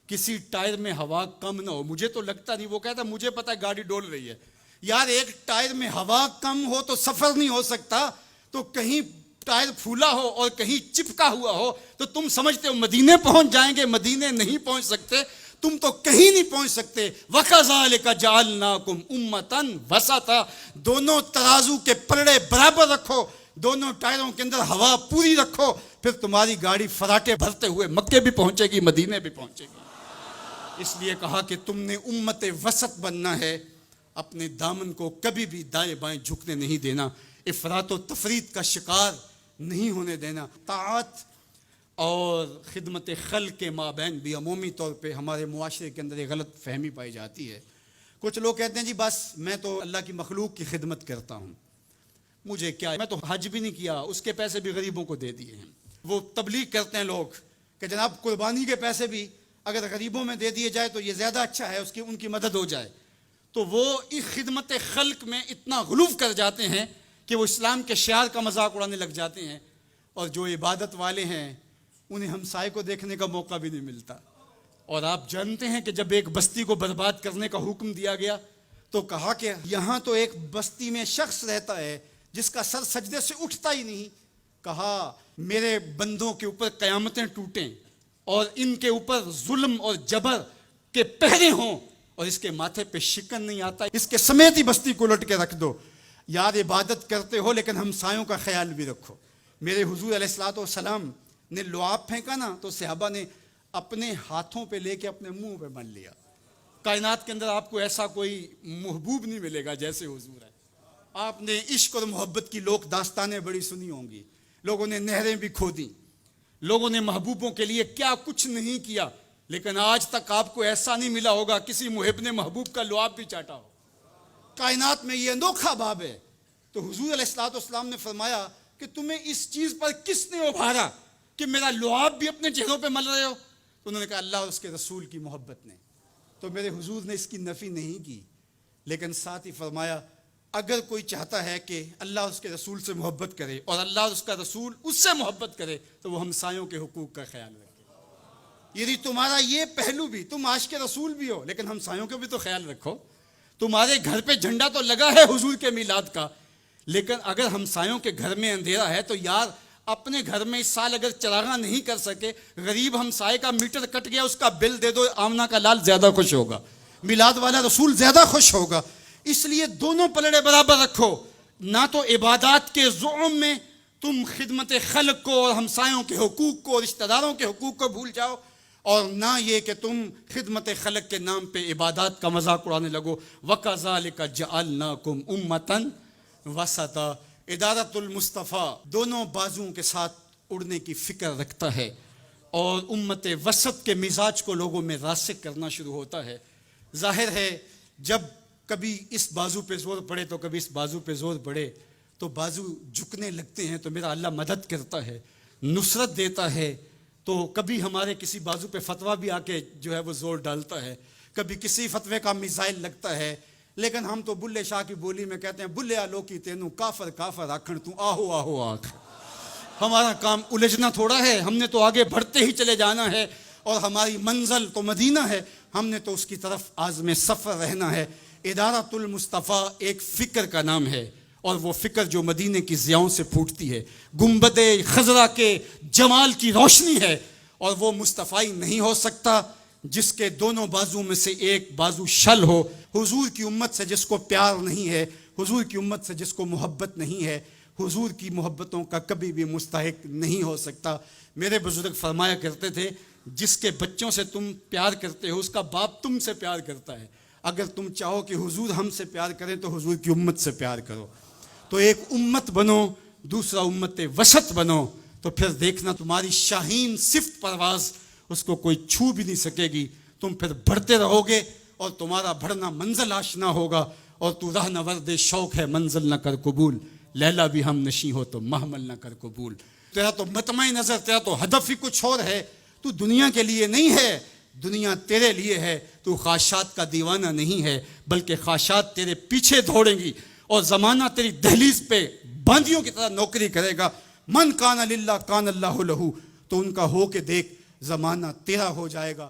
Speaker 2: کسی ٹائر میں ہوا کم نہ ہو. مجھے تو لگتا نہیں, وہ کہتا ہے مجھے پتا ہے گاڑی ڈول رہی ہے. یار ایک ٹائر میں ہوا کم ہو تو سفر نہیں ہو سکتا, تو کہیں ٹائر پھولا ہو اور کہیں چپکا ہوا ہو تو تم سمجھتے ہو مدینے پہنچ جائیں گے, مدینے نہیں پہنچ سکتے, تم تو کہیں نہیں پہنچ سکتے. وَكَذَلِكَ جَعَلْنَاكُمْ أُمَّةً وَسَطًا, دونوں ترازو کے پلڑے برابر رکھو, دونوں ٹائروں کے اندر ہوا پوری رکھو, پھر تمہاری گاڑی فراٹے بھرتے ہوئے مکے بھی پہنچے گی, مدینے بھی پہنچے گی. اس لیے کہا کہ تم نے امت وسط بننا ہے, اپنے دامن کو کبھی بھی دائیں بائیں جھکنے نہیں دینا, افراط و تفریط کا شکار نہیں ہونے دینا. طاعت اور خدمت خلق کے مابین بھی عمومی طور پہ ہمارے معاشرے کے اندر ایک غلط فہمی پائی جاتی ہے. کچھ لوگ کہتے ہیں جی بس میں تو اللہ کی مخلوق کی خدمت کرتا ہوں, مجھے کیا, میں تو حج بھی نہیں کیا, اس کے پیسے بھی غریبوں کو دے دیے ہیں. وہ تبلیغ کرتے ہیں لوگ کہ جناب قربانی کے پیسے بھی اگر غریبوں میں دے دیے جائے تو یہ زیادہ اچھا ہے, ان کی مدد ہو جائے. تو وہ اس خدمت خلق میں اتنا غلو کر جاتے ہیں کہ وہ اسلام کے شعار کا مذاق اڑانے لگ جاتے ہیں, اور جو عبادت والے ہیں انہیں ہمسائے کو دیکھنے کا موقع بھی نہیں ملتا. اور آپ جانتے ہیں کہ جب ایک بستی کو برباد کرنے کا حکم دیا گیا تو کہا کہ یہاں تو ایک بستی میں شخص رہتا ہے جس کا سر سجدے سے اٹھتا ہی نہیں. کہا میرے بندوں کے اوپر قیامتیں ٹوٹیں اور ان کے اوپر ظلم اور جبر کے پہرے ہوں, اور اس کے ماتھے پہ شکن نہیں آتا, اس کے سمیت ہی بستی کو لٹ کے رکھ دو. یار عبادت کرتے ہو لیکن ہمسایوں کا خیال بھی رکھو. میرے حضور علیہ الصلوۃ والسلام نے لعاب پھینکا نا تو صحابہ نے اپنے ہاتھوں پہ لے کے اپنے منہ پہ بن لیا. کائنات کے اندر آپ کو ایسا کوئی محبوب نہیں ملے گا جیسے حضور ہے. آپ نے عشق اور محبت کی لوک داستانیں بڑی سنی ہوں گی, لوگوں نے نہریں بھی کھودی, لوگوں نے محبوبوں کے لیے کیا کچھ نہیں کیا, لیکن آج تک آپ کو ایسا نہیں ملا ہوگا کسی محب نے محبوب کا لعاب بھی چاٹا ہو. کائنات میں یہ انوکھا باب ہے. تو حضور علیہ الصلوۃ والسلام نے فرمایا کہ تمہیں اس چیز پر کس نے ابھارا کہ میرا لعاب بھی اپنے چہروں پہ مل رہے ہو؟ تو انہوں نے کہا اللہ اور اس کے رسول کی محبت نے. تو میرے حضور نے اس کی نفی نہیں کی, لیکن ساتھ ہی فرمایا اگر کوئی چاہتا ہے کہ اللہ اور اس کے رسول سے محبت کرے اور اللہ اور اس کا رسول اس سے محبت کرے تو وہ ہمسایوں کے حقوق کا خیال رکھے. یعنی تمہارا یہ پہلو بھی, تم عاشق رسول بھی ہو لیکن ہمسایوں کا بھی تو خیال رکھو. تمہارے گھر پہ جھنڈا تو لگا ہے حضور کے میلاد کا, لیکن اگر ہمسایوں کے گھر میں اندھیرا ہے تو یار اپنے گھر میں اس سال اگر چراغاں نہیں کر سکے, غریب ہمسائے کا میٹر کٹ گیا اس کا بل دے دو, آمنہ کا لال زیادہ خوش ہوگا, میلاد والا رسول زیادہ خوش ہوگا. اس لیے دونوں پلڑے برابر رکھو. نہ تو عبادات کے زعم میں تم خدمت خلق کو اور ہمسایوں کے حقوق کو, رشتہ داروں کے حقوق کو بھول جاؤ, اور نہ یہ کہ تم خدمت خلق کے نام پہ عبادات کا مذاق اڑانے لگو. وَكَذَلِكَ جَعَلْنَاكُمْ أُمَّةً وَسَطًا. ادارت المصطفیٰ دونوں بازوؤں کے ساتھ اڑنے کی فکر رکھتا ہے, اور امت وسط کے مزاج کو لوگوں میں راسخ کرنا شروع ہوتا ہے. ظاہر ہے جب کبھی اس بازو پہ زور پڑے تو کبھی اس بازو پہ زور پڑے تو بازو جھکنے لگتے ہیں, تو میرا اللہ مدد کرتا ہے, نصرت دیتا ہے. تو کبھی ہمارے کسی بازو پہ فتویٰ بھی آ کے جو ہے وہ زور ڈالتا ہے, کبھی کسی فتوے کا میزائل لگتا ہے, لیکن ہم تو بلے شاہ کی بولی میں کہتے ہیں بلے آلو کی تینوں کافر کافر آکھن تو آہو آہو آکھ. ہمارا کام الجھنا تھوڑا ہے, ہم نے تو آگے بڑھتے ہی چلے جانا ہے, اور ہماری منزل تو مدینہ ہے, ہم نے تو اس کی طرف عازم سفر رہنا ہے. ادارت المصطفیٰ ایک فکر کا نام ہے, اور وہ فکر جو مدینے کی ضیاؤں سے پھوٹتی ہے, گنبد خضرا کے جمال کی روشنی ہے, اور وہ مصطفی نہیں ہو سکتا جس کے دونوں بازو میں سے ایک بازو شل ہو. حضور کی امت سے جس کو پیار نہیں ہے, حضور کی امت سے جس کو محبت نہیں ہے, حضور کی محبتوں کا کبھی بھی مستحق نہیں ہو سکتا. میرے بزرگ فرمایا کرتے تھے جس کے بچوں سے تم پیار کرتے ہو اس کا باپ تم سے پیار کرتا ہے. اگر تم چاہو کہ حضور ہم سے پیار کریں تو حضور کی امت سے پیار کرو. تو ایک امت بنو, دوسرا امت وسط بنو, تو پھر دیکھنا تمہاری شاہین صفت پرواز اس کو کوئی چھو بھی نہیں سکے گی. تم پھر بڑھتے رہو گے اور تمہارا بڑھنا منزل آشنا ہوگا, اور تو راہ نورد شوق ہے منزل نہ کر قبول, لیلا بھی ہم نشیں ہو تو محمل نہ کر قبول. تیرا تو مطمع نظر, تیرا تو ہدف ہی کچھ اور ہے, تو دنیا کے لیے نہیں ہے, دنیا تیرے لیے ہے، تو خواہشات کا دیوانہ نہیں ہے، بلکہ خواہشات تیرے پیچھے دوڑیں گی اور زمانہ تیری دہلیز پہ باندیوں کی طرح نوکری کرے گا۔ من کان للہ کان اللہ لہو، تو ان کا ہو کے دیکھ، زمانہ تیرا ہو جائے گا۔